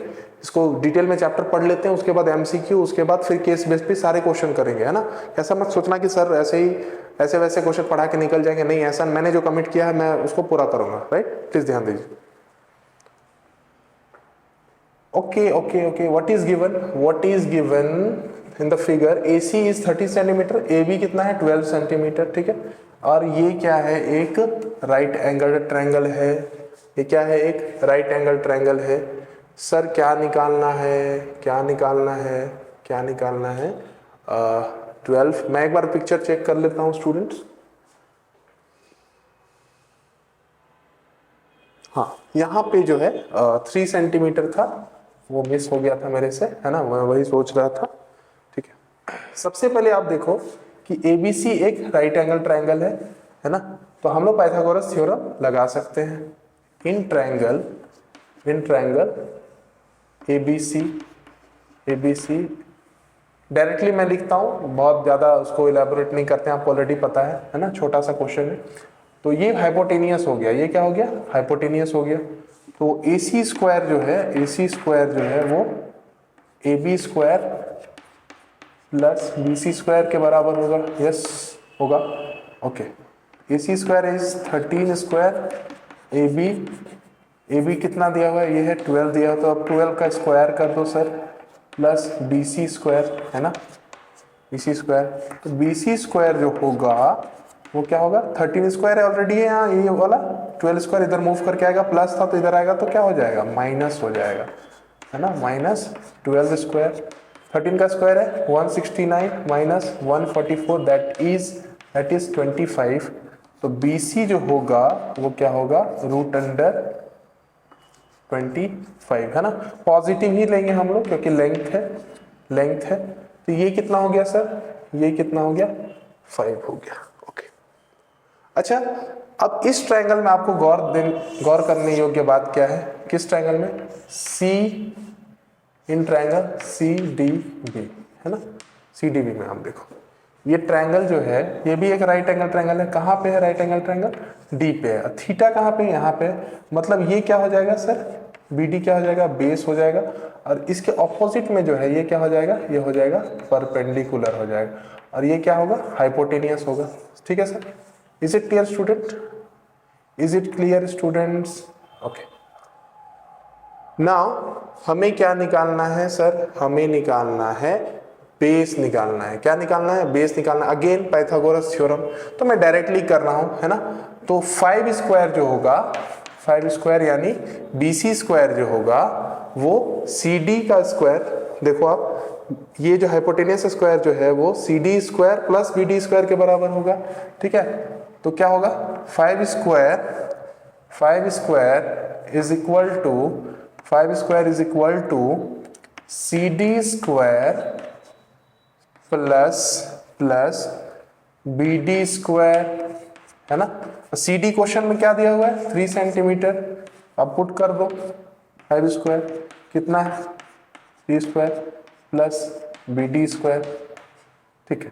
इसको डिटेल में चैप्टर पढ़ लेते हैं, उसके बाद एमसीक्यू, उसके बाद फिर केस बेस्ड पे सारे क्वेश्चन करेंगे, है ना। ऐसा मत सोचना कि सर ऐसे ही ऐसे वैसे क्वेश्चन पढ़ा के निकल जाएंगे, नहीं, ऐसा मैंने जो कमिट किया है मैं उसको पूरा करूंगा, राइट। प्लीज ध्यान दीजिए। Okay, what is given in the figure? AC is 30 centimetre, AB कितना है? 12 सेंटीमीटर, ठीक है। और ये क्या है? एक राइट एंगल ट्रायंगल है। ये क्या है? एक राइट एंगल ट्रायंगल है। सर क्या निकालना है? 12। मैं एक बार पिक्चर चेक कर लेता हूँ स्टूडेंट्स। हाँ, यहाँ पे जो है 3 सेंटीमीटर था, वो मिस हो गया था मेरे से, है ना, मैं वही सोच रहा था। ठीक है, सबसे पहले आप देखो कि ABC एक राइट एंगल ट्रायंगल है ना। तो हम लोग पाइथागोरस थ्योरम लगा सकते हैं। इन ट्रायंगल ABC डायरेक्टली मैं लिखता हूँ, बहुत ज़्यादा उसको इलेबोरेट नहीं करते हैं, आपको ऑलरेडी पता है ना, छोटा सा क्वेश्चन है। तो ये हाइपोटेनियस हो गया, ये क्या हो गया? हाइपोटेनियस हो गया। तो AC स्क्वायर जो है वो AB square plus BC square के बराबर होगा, यस होगा। Okay, AC square is 13 square, AB कितना दिया हुआ है? ये है 12 दिया हुआ, तो अब 12 का स्क्वायर कर दो सर, प्लस BC स्क्वायर, है ना, BC स्क्वायर। तो BC स्क्वायर जो होगा वो क्या होगा? 13 स्क्वायर है ऑलरेडी है यहाँ, ये वाला 12 स्क्वायर इधर मूव करके आएगा, प्लस था तो इधर आएगा तो क्या हो जाएगा? माइनस हो जाएगा, है ना, माइनस 12 स्क्वायर। 13 का स्क्वायर है 169 माइनस 144, दैट इज 25। तो BC जो होगा वो क्या होगा? रूट अंडर 25, है ना। पॉजिटिव ही लेंगे हम लोग क्योंकि लेंथ है। तो ये कितना हो गया सर? ये कितना हो गया? 5 हो गया। ओके, अच्छा, अब इस ट्रायंगल में आपको गौर करने योग्य बात क्या है? किस ट्रायंगल में? इन ट्रायंगल CDB, है ना। CDB में आप देखो, ये ट्रायंगल जो है ये भी एक राइट एंगल ट्रायंगल है। कहाँ पे है राइट एंगल ट्रायंगल? D पे है। थीटा कहाँ पे? यहाँ पे। मतलब ये क्या हो जाएगा सर? BD क्या हो जाएगा? बेस हो जाएगा। और इसके ऑपोजिट में जो है ये क्या हो जाएगा? ये हो जाएगा परपेंडिकुलर हो जाएगा। और ये क्या होगा? हाइपोटेनियस होगा। ठीक है sir, is it clear student? Is it clear students? Okay, now हमें क्या निकालना है सर? हमें निकालना है बेस निकालना है। क्या निकालना है? बेस निकालना है। अगेन पाइथागोरस थ्योरम, तो मैं डायरेक्टली कर रहा हूं, है ना। तो 5 स्क्वायर जो होगा, 5 स्क्वायर यानी BC स्क्वायर जो होगा वो CD का स्क्वायर, देखो आप, ये जो हाइपोटेनियस स्क्वायर जो है वो CD square plus BD square के बराबर होगा। ठीक है, तो क्या होगा? 5 square is equal to CD square plus BD square, है ना। CD क्वेश्चन में क्या दिया हुआ है? 3 सेंटीमीटर। अब पुट कर दो 5 स्क्वायर कितना है? 3 स्क्वायर प्लस BD स्क्वायर, ठीक है,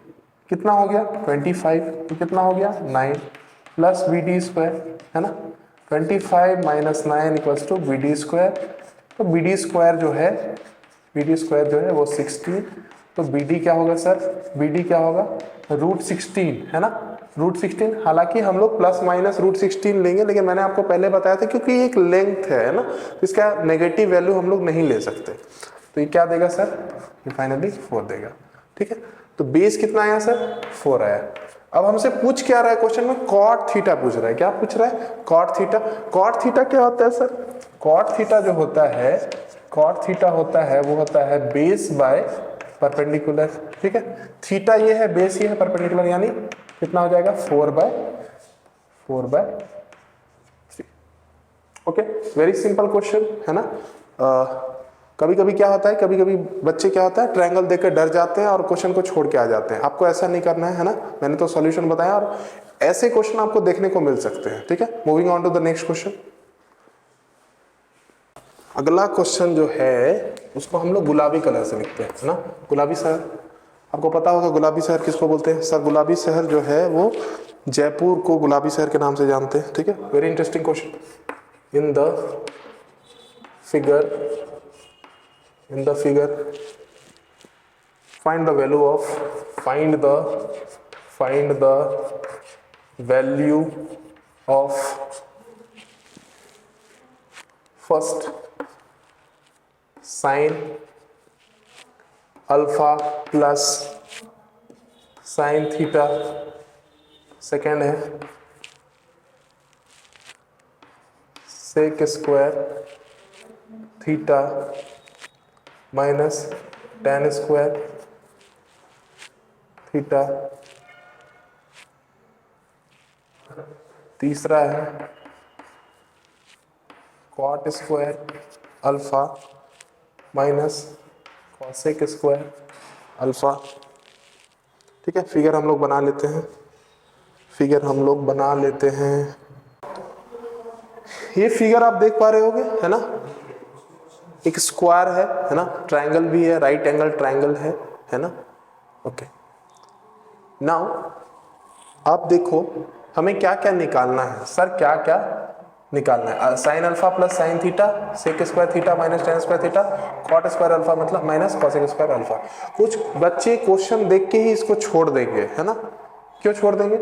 कितना हो गया? 25। तो कितना हो गया? 9 प्लस BD स्क्वायर, है ना। 25 minus 9 equals to BD square. तो BD स्क्वायर जो है वो 16। तो BD क्या होगा सर? BD क्या होगा? रूट 16, है ना। √16, हालांकि हम लोग प्लस माइनस √16 लेंगे, लेकिन मैंने आपको पहले बताया था क्योंकि ये एक लेंथ है ना, तो इसका नेगेटिव वैल्यू हम लोग नहीं ले सकते। तो ये क्या देगा सर, ये फाइनली 4 देगा। ठीक है, तो बेस कितना आया सर, 4 आया। अब हमसे पूछ क्या रहा है क्वेश्चन में, कॉट थीटा पूछ रहा है। क्या पूछ रहा है, कॉट थीटा। कॉट थीटा क्या होता है सर, कॉट थीटा जो होता है, कॉट थीटा होता है वो होता है बेस बाय परपेंडिकुलर। ठीक है, थीटा ये है, बेस ये है, परपेंडिकुलर यानी कितना हो जाएगा 4/3। ओके, वेरी सिंपल क्वेश्चन है ना। कभी कभी क्या होता है, कभी कभी बच्चे क्या होता है ट्रायंगल देखकर डर जाते हैं और क्वेश्चन को छोड़ के आ जाते हैं। आपको ऐसा नहीं करना है ना, मैंने तो सॉल्यूशन बताया और ऐसे क्वेश्चन आपको देखने को मिल सकते हैं। ठीक है, moving on to the next question. अगला क्वेश्चन जो है उसको हम लोग गुलाबी कलर से लिखते हैं, है ना। गुलाबी शहर, आपको पता होगा गुलाबी शहर किसको बोलते हैं सर। गुलाबी शहर जो है वो जयपुर को गुलाबी शहर के नाम से जानते हैं। ठीक है, very interesting question. In the figure find the value of first sin alpha plus sin theta, second है sec square theta minus tan square theta, तीसरा है cot square alpha minus cosec square alpha. ठीक है, figure हम लोग बना लेते हैं, ये फिगर आप देख पा रहे होगे है ना, एक स्क्वायर है ना, ट्रायंगल भी है, राइट एंगल ट्रायंगल है ना। ओके, नाउ आप देखो हमें क्या क्या निकालना है सर, क्या क्या निकालना है। Sine alpha plus sine theta, sec square theta minus tan square theta, cot square alpha मतलब माइनस कॉसेक स्क्वायर अल्फा। कुछ बच्चे क्वेश्चन देख के ही इसको छोड़ देंगे, है ना। क्यों छोड़ देंगे,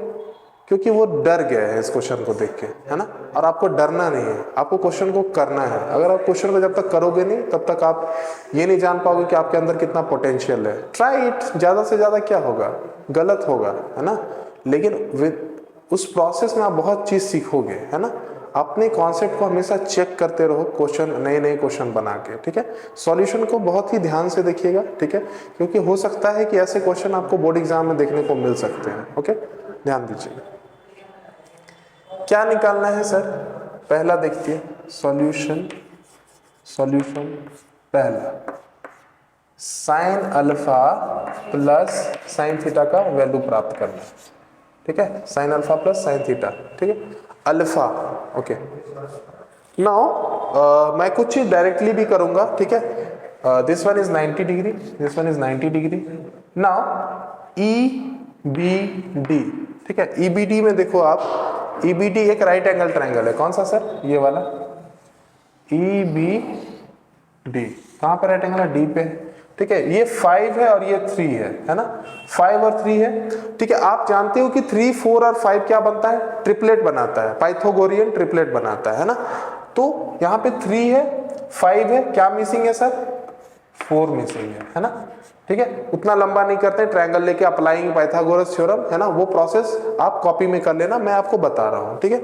क्योंकि वो डर गए हैं इस क्वेश्चन को देख के, है ना। और आपको डरना नहीं है, आपको क्वेश्चन को करना है। अगर आप क्वेश्चन को जब तक करोगे नहीं तब तक आप ये नहीं जान पाओगे कि आपके अंदर कितना पोटेंशियल है। ट्राई इट, ज्यादा से ज्यादा क्या होगा, गलत होगा, है ना, लेकिन उस प्रोसेस में आप बहुत चीज सीखोगे, है ना। अपने कॉन्सेप्ट को हमेशा चेक करते रहो, क्वेश्चन नए क्वेश्चन बना के। ठीक है, सॉल्यूशन को बहुत ही ध्यान से देखिएगा। ठीक है, क्योंकि हो सकता है कि ऐसे क्वेश्चन आपको बोर्ड एग्जाम में देखने को मिल सकते हैं। ओके, ध्यान दीजिएगा। क्या निकालना है सर, पहला देखिए सॉल्यूशन पहला, sign alpha plus sine theta का वैल्यू प्राप्त करना। ठीक है, sine alpha plus sine theta. ठीक है, अल्फा। ओके, नाउ मैं कुछ चीज डायरेक्टली भी करूंगा। ठीक है, this one is 90 degree, this one is 90 degree. Now EBD, ठीक है, EBD में देखो आप, EBD एक राइट एंगल ट्रायंगल है। कौन सा सर, ये वाला EBD। कहां पर राइट एंगल है, डी पे। ठीक है, ये 5 है और ये 3 है ना, 5 और 3 है। ठीक है, आप जानते हो कि 3, 4 और 5 क्या बनता है, ट्रिपलेट बनाता है, पाइथागोरियन ट्रिपलेट बनाता है ना। तो यहाँ पे 3 है, 5 है, क्या मिसिंग है सर, 4 मिसिंग है ना। ठीक है, उतना लंबा नहीं करते, ट्रायंगल लेके अप्लाइंग पाइथागोरस थ्योरम, है ना, वो प्रोसेस आप कॉपी में कर लेना, मैं आपको बता रहा हूँ। ठीक है,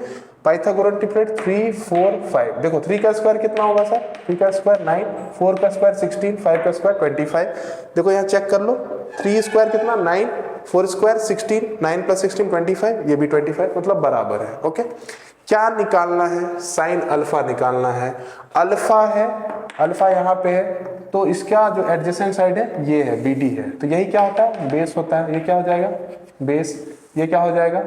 पाइथागोरस ट्रिपलेट 3, 4, 5। देखो 3 का स्क्वायर कितना होगा सर, 3 का स्क्वायर 9, 4 का स्क्वायर 16, 5 का स्क्वायर 25। देखो यहाँ चेक कर लो, 3 स्क्वायर कितना 9, 4 स्क्वायर 16, 9 प्लस 16 25, ये भी 25, मतलब बराबर है। ओके, क्या निकालना है, साइन अल्फा निकालना है। अल्फा है, अल्फा यहाँ पे है, तो इसका जो एडजेसेंट साइड है ये है, BD है, तो यही क्या होता है, बेस होता है। ये क्या हो जाएगा, बेस। ये क्या हो जाएगा,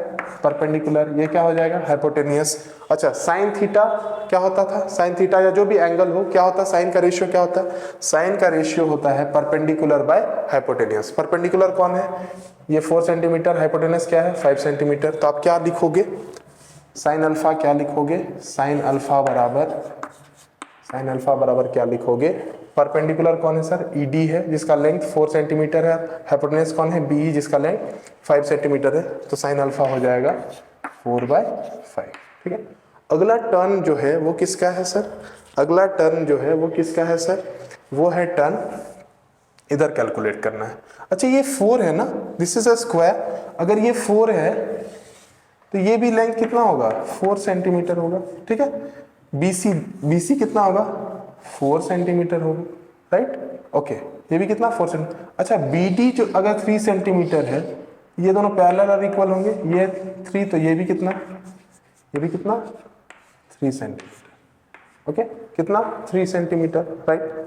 परपेंडिकुलर। ये क्या हो जाएगा, हाइपोटेनियस। अच्छा, साइन थीटा क्या होता था, साइन थीटा या जो भी एंगल हो क्या होता है, साइन का रेशियो क्या होता है, साइन का रेशियो होता है परपेंडिकुलर बाय हाइपोटेनियस। परपेंडिकुलर कौन है, ये 4 सेंटीमीटर, हाइपोटेनियस क्या है 5 सेंटीमीटर। तो आप क्या लिखोगे, साइन अल्फा क्या लिखोगे, साइन अल्फा बराबर क्या लिखोगे, परपेंडिकुलर कौन है सर, ED है जिसका लेंथ 4 सेंटीमीटर है, हाइपोटेन्यूज कौन है, BE जिसका लेंथ 5 सेंटीमीटर है, तो साइन अल्फा हो जाएगा 4/5। ठीक है, अगला टर्न जो है वो किसका है सर, अगला टर्न जो है वो किसका है सर, वो है टर्न, इधर कैलकुलेट करना है। अच्छा ये 4 है ना, दिस इज अ स्क्वायर, अगर ये 4 है तो ये भी लेंथ कितना होगा, 4 सेंटीमीटर होगा। ठीक है, BC कितना होगा, 4 सेंटीमीटर होगा, राइट। ओके, ये भी कितना, 4 सेंटीमीटर। अच्छा BD जो अगर 3 सेंटीमीटर है, ये दोनों पैरेलल और इक्वल होंगे, ये 3 तो ये भी कितना, ये भी कितना, 3 सेंटीमीटर। ओके, कितना, 3 सेंटीमीटर, राइट।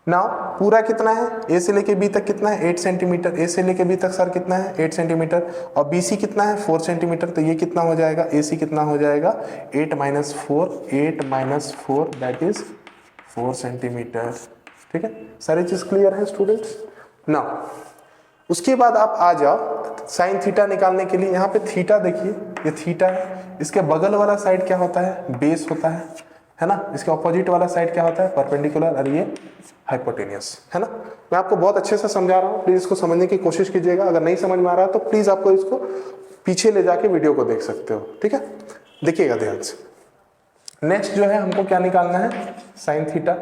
नाउ पूरा कितना है, ए से लेके बी तक कितना है, 8 सेंटीमीटर, ए से लेके बी तक सर कितना है, 8 सेंटीमीटर, और BC कितना है, 4 सेंटीमीटर, तो ये कितना हो जाएगा, AC कितना हो जाएगा, 8 माइनस 4 दैट इज 4 सेंटीमीटर। ठीक है, सारी चीज क्लियर है स्टूडेंट्स। नाउ उसके बाद आप आ जाओ साइन थीटा निकालने के लिए, यहाँ पे थीटा देखिए, ये थीटा है, इसके बगल वाला साइड क्या होता है, बेस होता है ना, इसके ऑपोजिट वाला साइड क्या होता है, परपेंडिकुलर, और ये हाइपोटेनियस, है ना। मैं आपको बहुत अच्छे से समझा रहा हूँ, प्लीज इसको समझने की कोशिश कीजिएगा, अगर नहीं समझ में आ रहा तो प्लीज आपको इसको पीछे ले जाके वीडियो को देख सकते हो। ठीक है, देखिएगा ध्यान से। नेक्स्ट जो है हमको क्या निकालना है, साइन थीटा।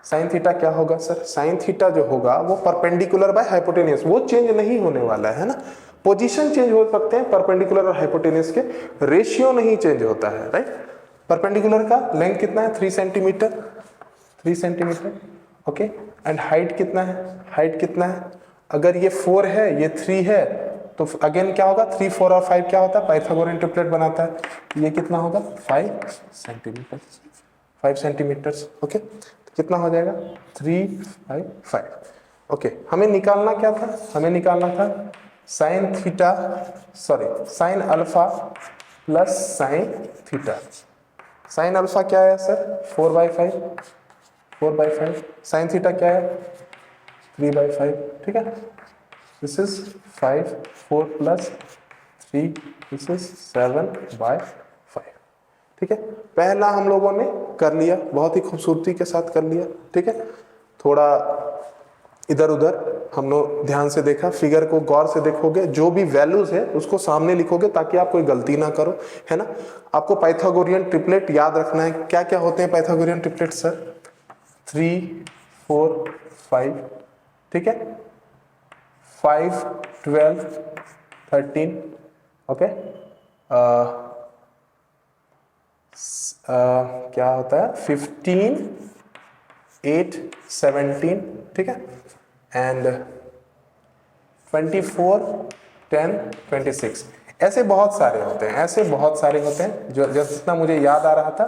साइन थीटा क्या होगा सर, साइन थीटा जो होगा वो परपेंडिकुलर बाय हाइपोटेनियस, वो चेंज नहीं होने वाला है ना, पोजीशन चेंज हो सकते हैं, परपेंडिकुलर और हाइपोटेनियस के रेशियो नहीं चेंज होता है, राइट। परपेंडिकुलर का लेंथ कितना है, 3 centimetre, 3 centimetre, okay, and height कितना है, हाइट कितना है, अगर ये 4 है ये 3 है तो अगेन क्या होगा, 3, 4 और 5 क्या होता है, पाइथागोरन ट्रिपलेट बनाता है, ये कितना होगा, 5 सेंटीमीटर, 5 सेंटीमीटर्स। ओके, तो कितना हो जाएगा, 3, 5, 5। ओके, हमें निकालना क्या था, हमें निकालना था sine theta, sorry sine alpha plus sine theta. Sine alpha क्या है सर, 4/5, 4/5, साइन थीटा क्या है, 3/5। ठीक है, this is 5, 4 plus 3, this is 7/5। ठीक है, पहला हम लोगों ने कर लिया, बहुत ही खूबसूरती के साथ कर लिया। ठीक है, थोड़ा इधर उधर हम लोग ध्यान से देखा, फिगर को गौर से देखोगे, जो भी वैल्यूज है उसको सामने लिखोगे ताकि आप कोई गलती ना करो, है ना। आपको पाइथागोरियन ट्रिपलेट याद रखना है, क्या क्या होते हैं पाइथागोरियन ट्रिपलेट सर, 3, 4, 5, ठीक है, 5, 12, 13, ओके, क्या होता है 15, 8, 17, ठीक है, एंड 24, 10, 26। ऐसे बहुत सारे होते हैं, ऐसे बहुत सारे होते हैं, जो जितना मुझे याद आ रहा था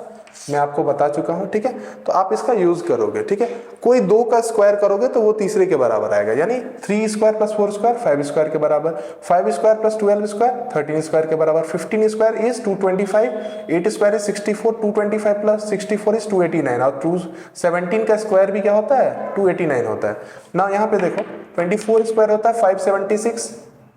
मैं आपको बता चुका हूं। ठीक है, तो आप इसका यूज करोगे। ठीक है, कोई 2 का स्क्वायर करोगे तो वो तीसरे के बराबर आएगा, यानी 3 स्क्वायर प्लस 4 स्क्वायर 5 स्क्वायर के बराबर, 5 स्क्वायर प्लस 12 स्क्वायर 13 स्क्वायर के बराबर, 15 square is 225, 8 square is 64, 225 plus 64 is 289, और 217 का स्क्वायर भी क्या होता है, 289 होता है ना। यहाँ पे देखो 24 स्क्वायर होता है 576,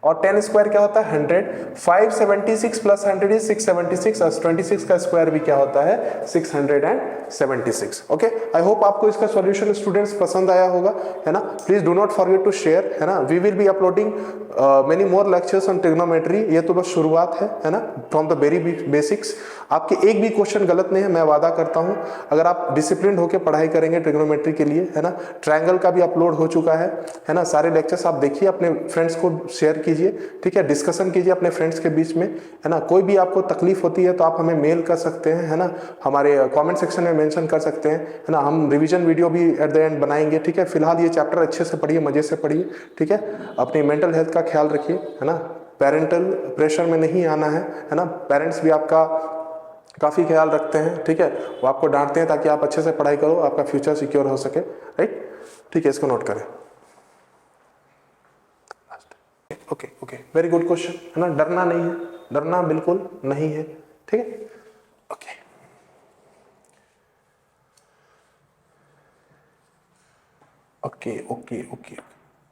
और 10 स्क्वायर क्या होता है 100, 576 प्लस 100 इज 676, और 26 का स्क्वायर भी क्या होता है 676। ओके, आई होप आपको इसका सॉल्यूशन स्टूडेंट्स पसंद आया होगा, है ना। Please do not forget to share, है ना। We will be uploading many more lectures on trigonometry, ये तो बस शुरुआत है ना, फ्रॉम द वेरी बेसिक्स। आपके एक भी क्वेश्चन गलत नहीं है, मैं वादा करता हूं, अगर आप डिसिप्लिन होकर पढ़ाई करेंगे ट्रिग्नोमेट्री के लिए, है ना। ट्रायंगल का भी अपलोड हो चुका है ना। सारे लेक्चर्स आप देखिए, अपने फ्रेंड्स को शेयर कीजिए, ठीक है, डिस्कशन कीजिए अपने फ्रेंड्स के बीच में, है ना। कोई भी आपको तकलीफ होती है तो आप हमें मेल कर सकते हैं, है ना, हमारे कमेंट सेक्शन में मेंशन कर सकते हैं, है ना। हम रिवीजन वीडियो भी एट द एंड बनाएंगे, ठीक है। फिलहाल ये चैप्टर अच्छे से पढ़िए, मजे से पढ़िए, ठीक है। अपनी मेंटल हेल्थ का ख्याल रखिए, है ना। पेरेंटल प्रेशर में नहीं आना है ना। पेरेंट्स भी आपका काफ़ी ख्याल रखते हैं, ठीक है, वो आपको डांटते हैं ताकि आप अच्छे से पढ़ाई करो, आपका फ्यूचर सिक्योर हो सके, राइट। ठीक है, इसको नोट करें। Okay okay, very good question, है ना। डरना नहीं है, डरना बिल्कुल नहीं है, ठीक है। ओके, ओके ओके ओके,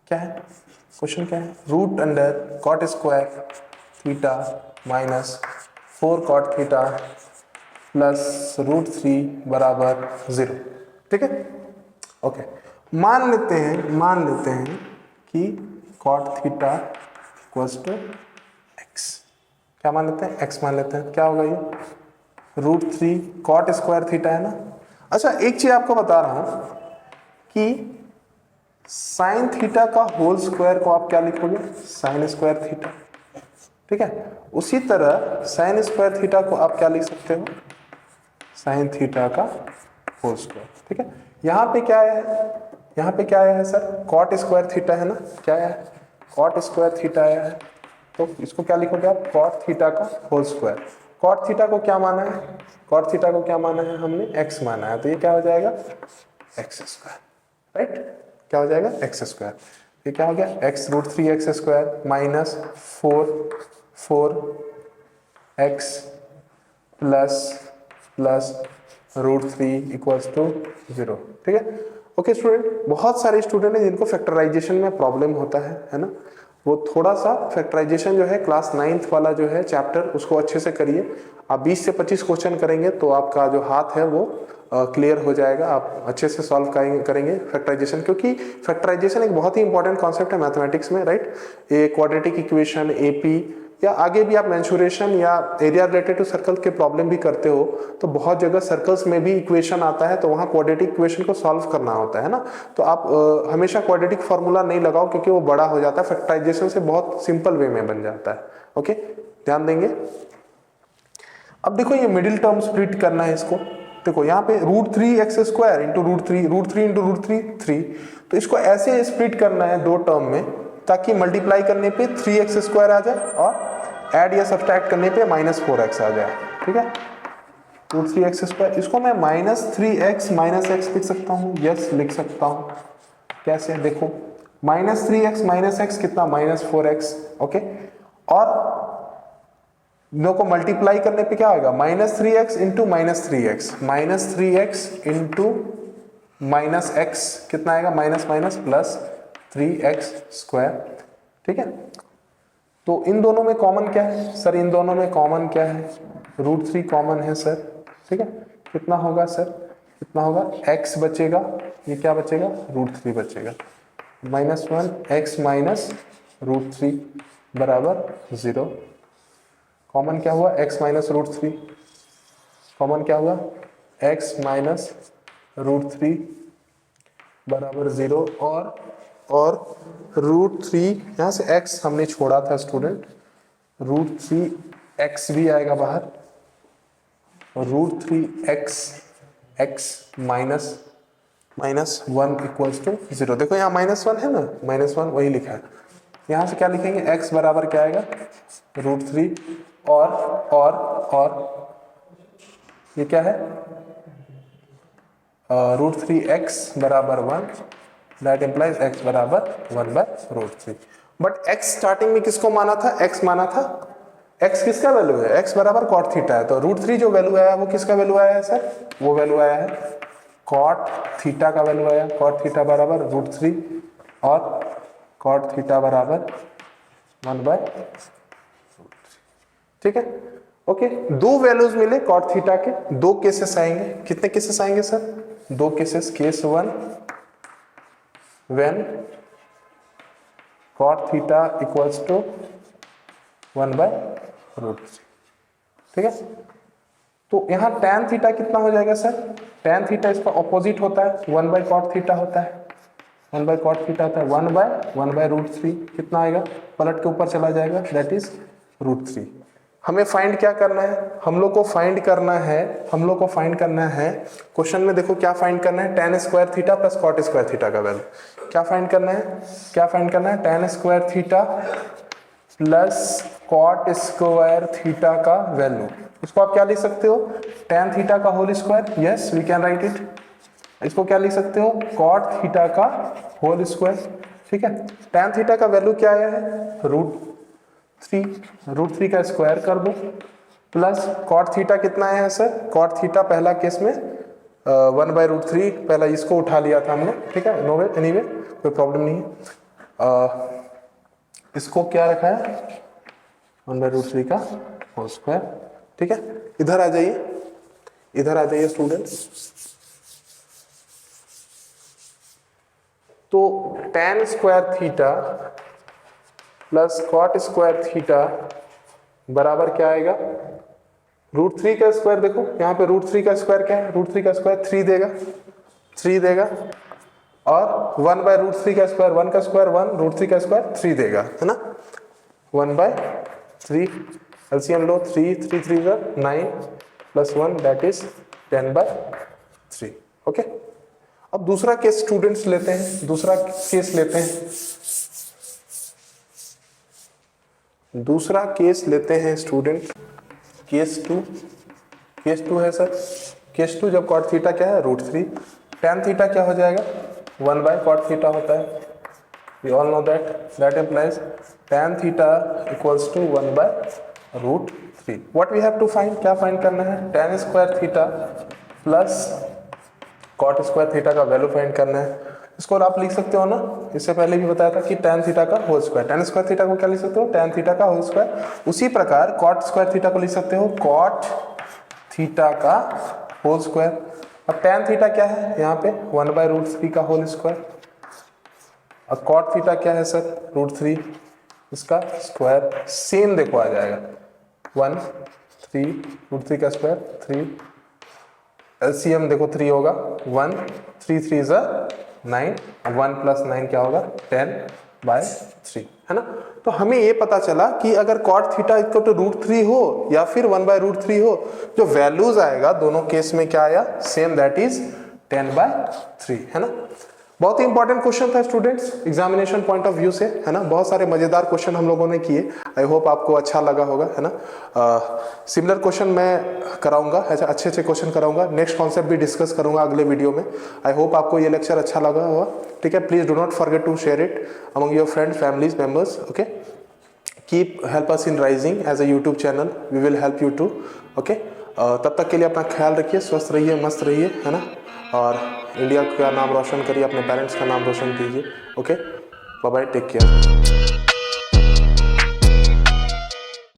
क्या है क्वेश्चन, क्या है, root under cot square theta minus 4 cot theta plus √3 बराबर 0, ठीक है। ओके, मान लेते हैं कि cot theta equals to X, क्या मान लेते हैं, एक्स मान लेते हैं, क्या होगा ये √3 cot स्क्वायर थीटा है ना। अच्छा एक चीज आपको बता रहा हूं कि साइन थीटा का होल स्क्वायर को आप क्या लिखोगे, साइन स्क्वायर थीटा, ठीक है। उसी तरह साइन स्क्वायर थीटा को आप क्या लिख सकते हो, साइन थीटा का होल स्क्वायर, ठीक है। यहाँ पे क्या आया है सर, कॉट स्क्वायर थीटा है ना, क्या आया है, कॉट स्क्वायर थीटा आया है, तो इसको क्या लिखोगे आप, कॉट थीटा का होल स्क्वायर। कॉट थीटा को क्या माना है, कॉट थीटा को क्या माना है हमने, एक्स माना है, तो ये क्या हो जाएगा एक्स स्क्वायर, राइट, क्या हो जाएगा एक्स स्क्वायर। ये क्या हो गया X √3 X square minus 4 X plus √3 equals to 0, ठीक है। ओके स्टूडेंट, बहुत सारे स्टूडेंट हैं जिनको फैक्टराइजेशन में प्रॉब्लम होता है ना, वो थोड़ा सा फैक्टराइजेशन जो है क्लास 9th वाला जो है चैप्टर उसको अच्छे से करिए। आप 20 से 25 क्वेश्चन करेंगे तो आपका जो हाथ है वो क्लियर हो जाएगा, आप अच्छे से सॉल्व करेंगे फैक्टराइजेशन, क्योंकि फैक्टराइजेशन एक बहुत ही इंपॉर्टेंट कॉन्सेप्ट है मैथमेटिक्स में, राइट। ये क्वाड्रेटिक इक्वेशन, एपी या आगे भी आप मेंसुरेशन या एरिया रिलेटेड टू सर्कल के प्रॉब्लम भी करते हो तो बहुत जगह सर्कल्स में भी इक्वेशन आता है, तो वहाँ क्वाड्रेटिक इक्वेशन को सॉल्व करना होता है ना। तो आप हमेशा क्वाड्रेटिक फार्मूला नहीं लगाओ क्योंकि वो बड़ा हो जाता है, फैक्टराइजेशन से बहुत सिंपल वे में बन जाता है। ओके, ध्यान देंगे। अब देखो ये मिडिल टर्म स्प्लिट करना है इसको, देखो यहाँ पे √3 एक्स स्क्वायर इंटू √3 इंटू √3 3, तो इसको ऐसे स्प्लिट करना है दो टर्म में ताकि मल्टीप्लाई करने पे 3x स्क्वायर आ जाए और ऐड या सब्सट्रैक्ट करने पे -4x आ जाए, ठीक है। √3x स्क्वायर, इसको मैं -3x -x लिख सकता हूँ, यस लिख सकता हूँ। कैसे, देखो -3x -x कितना -4x, ओके। और दोनों को मल्टीप्लाई करने पे क्या आएगा -3x into -3x, -3x into -x कितना आएगा माइनस प्लस 3x स्क्वायर, ठीक है। तो इन दोनों में कॉमन क्या है सर, इन दोनों में कॉमन क्या है, √3 कॉमन है सर, ठीक है। कितना होगा सर, कितना होगा x बचेगा, ये क्या बचेगा √3 बचेगा, -1x माइनस √3 बराबर 0। कॉमन क्या हुआ x माइनस √3, कॉमन क्या हुआ x माइनस √3 बराबर 0, और √3 यहाँ से x हमने छोड़ा था स्टूडेंट, √3x भी आएगा बाहर, √3x -1 इक्वल्स टू 0। देखो यहाँ -1 है ना, -1 वही लिखा है, यहाँ से क्या लिखेंगे x बराबर क्या आएगा √3 और ये क्या है √3x बराबर 1, दैट इंप्लाइज x बराबर 1/√3। बट x स्टार्टिंग में किसको माना था, x माना था, x किसका वैल्यू है, x बराबर cot थीटा है, तो √3 जो वैल्यू आया वो किसका वैल्यू आया है सर, वो वैल्यू आया है cot थीटा का वैल्यू आया, cot थीटा बराबर √3 और cot थीटा बराबर 1/√3, ठीक है। ओके, दो वैल्यूज मिले cot थीटा के, दो केसेस आएंगे, कितने केसेस आएंगे सर, दो cases, case 1 when cot theta equals to 1/√3, ठीक है। तो यहाँ tan थीटा कितना हो जाएगा सर, tan थीटा इसका ऑपोजिट होता है, 1/cot थीटा होता है, 1/cot थीटा होता है, 1/√3 कितना आएगा, पलट के ऊपर चला जाएगा, दैट इज √3। हमें फाइंड क्या करना है, हम लोग को फाइंड करना है क्वेश्चन में, देखो क्या फाइंड करना है, tan square theta plus cot square theta का वैल्यू क्या फाइंड करना है, tan square theta plus cot square theta का वैल्यू, इसको आप क्या लिख सकते हो, tan थीटा का whole square, yes we can write it. इसको क्या लिख सकते हो, cot थीटा का होल स्क्वायर, ठीक है। tan थीटा का वैल्यू क्या आया है √3 का स्क्वायर कर दो, प्लस cot थीटा कितना आया है सर, cot थीटा पहला केस में 1/√3, पहला इसको उठा लिया था हमने, ठीक है, नो वे एनीवे कोई प्रॉब्लम नहीं है। इसको क्या रखा है 1/√3 का होल स्क्वायर, ठीक है। इधर आ जाइए स्टूडेंट्स, तो tan square theta plus cot square theta बराबर क्या आएगा, √3 का स्क्वायर। देखो यहाँ पे √3 का स्क्वायर क्या है, √3 का स्क्वायर 3 देगा और 1/√3 का स्क्वायर 1 का स्क्वायर 1, √3 का स्क्वायर 3 देगा, है ना। 1/3 LCM low, 3 3 9 plus 1 that is 10/3। Okay, अब दूसरा केस स्टूडेंट्स लेते हैं, दूसरा केस लेते हैं स्टूडेंट, केस 2 है सर। केस 2 जब cot थीटा क्या है √3, tan थीटा क्या हो जाएगा 1/cot थीटा होता है। We all know that implies tan theta equals to 1/√3। What we have to find, क्या फाइंड करना है, tan square theta plus cot square theta का वैल्यू फाइंड करना है। इसको आप लिख सकते हो ना, इससे पहले भी बताया था कि tan थीटा का whole square, tan square theta को क्या लिख सकते हो, tan थीटा का होल स्क्वायर। उसी प्रकार cot स्क्वायर थीटा को लिख सकते हो cot थीटा का होल स्क्वायर। अब tan थीटा क्या है यहाँ पे 1/√3 का होल स्क्वायर, और cot थीटा क्या है सर √3, इसका स्क्वायर। सेम देखो आ जाएगा 1 3 √3 का स्क्वायर 3, एलसीएम देखो 3 होगा, 1 3 3 is 9, 1 प्लस 9 क्या होगा 10/3, है ना। तो हमें ये पता चला कि अगर cot थीटा इक्वल टू √3 हो या फिर 1/√3 हो, जो वैल्यूज आएगा दोनों केस में क्या आया सेम, दैट इज 10/3, है ना। बहुत ही इंपॉर्टेंट क्वेश्चन था students examination point of view से, है ना। बहुत सारे मजेदार क्वेश्चन हम लोगों ने किए, आई होप आपको अच्छा लगा होगा, है ना। सिमिलर क्वेश्चन मैं कराऊंगा, ऐसे अच्छे क्वेश्चन कराऊंगा, नेक्स्ट कॉन्सेप्ट भी डिस्कस करूंगा अगले वीडियो में। आई होप आपको ये लेक्चर अच्छा लगा होगा, ठीक है। Please do not forget to share it among your friend families members, okay. Keep help us in rising as a YouTube channel, we will help you too, okay. तब तक के लिए अपना ख्याल रखिए, स्वस्थ रहिए, मस्त रहिए, है ना। और इंडिया का नाम रोशन करिए, अपने पेरेंट्स का नाम रोशन कीजिए, okay. Bye bye, take care.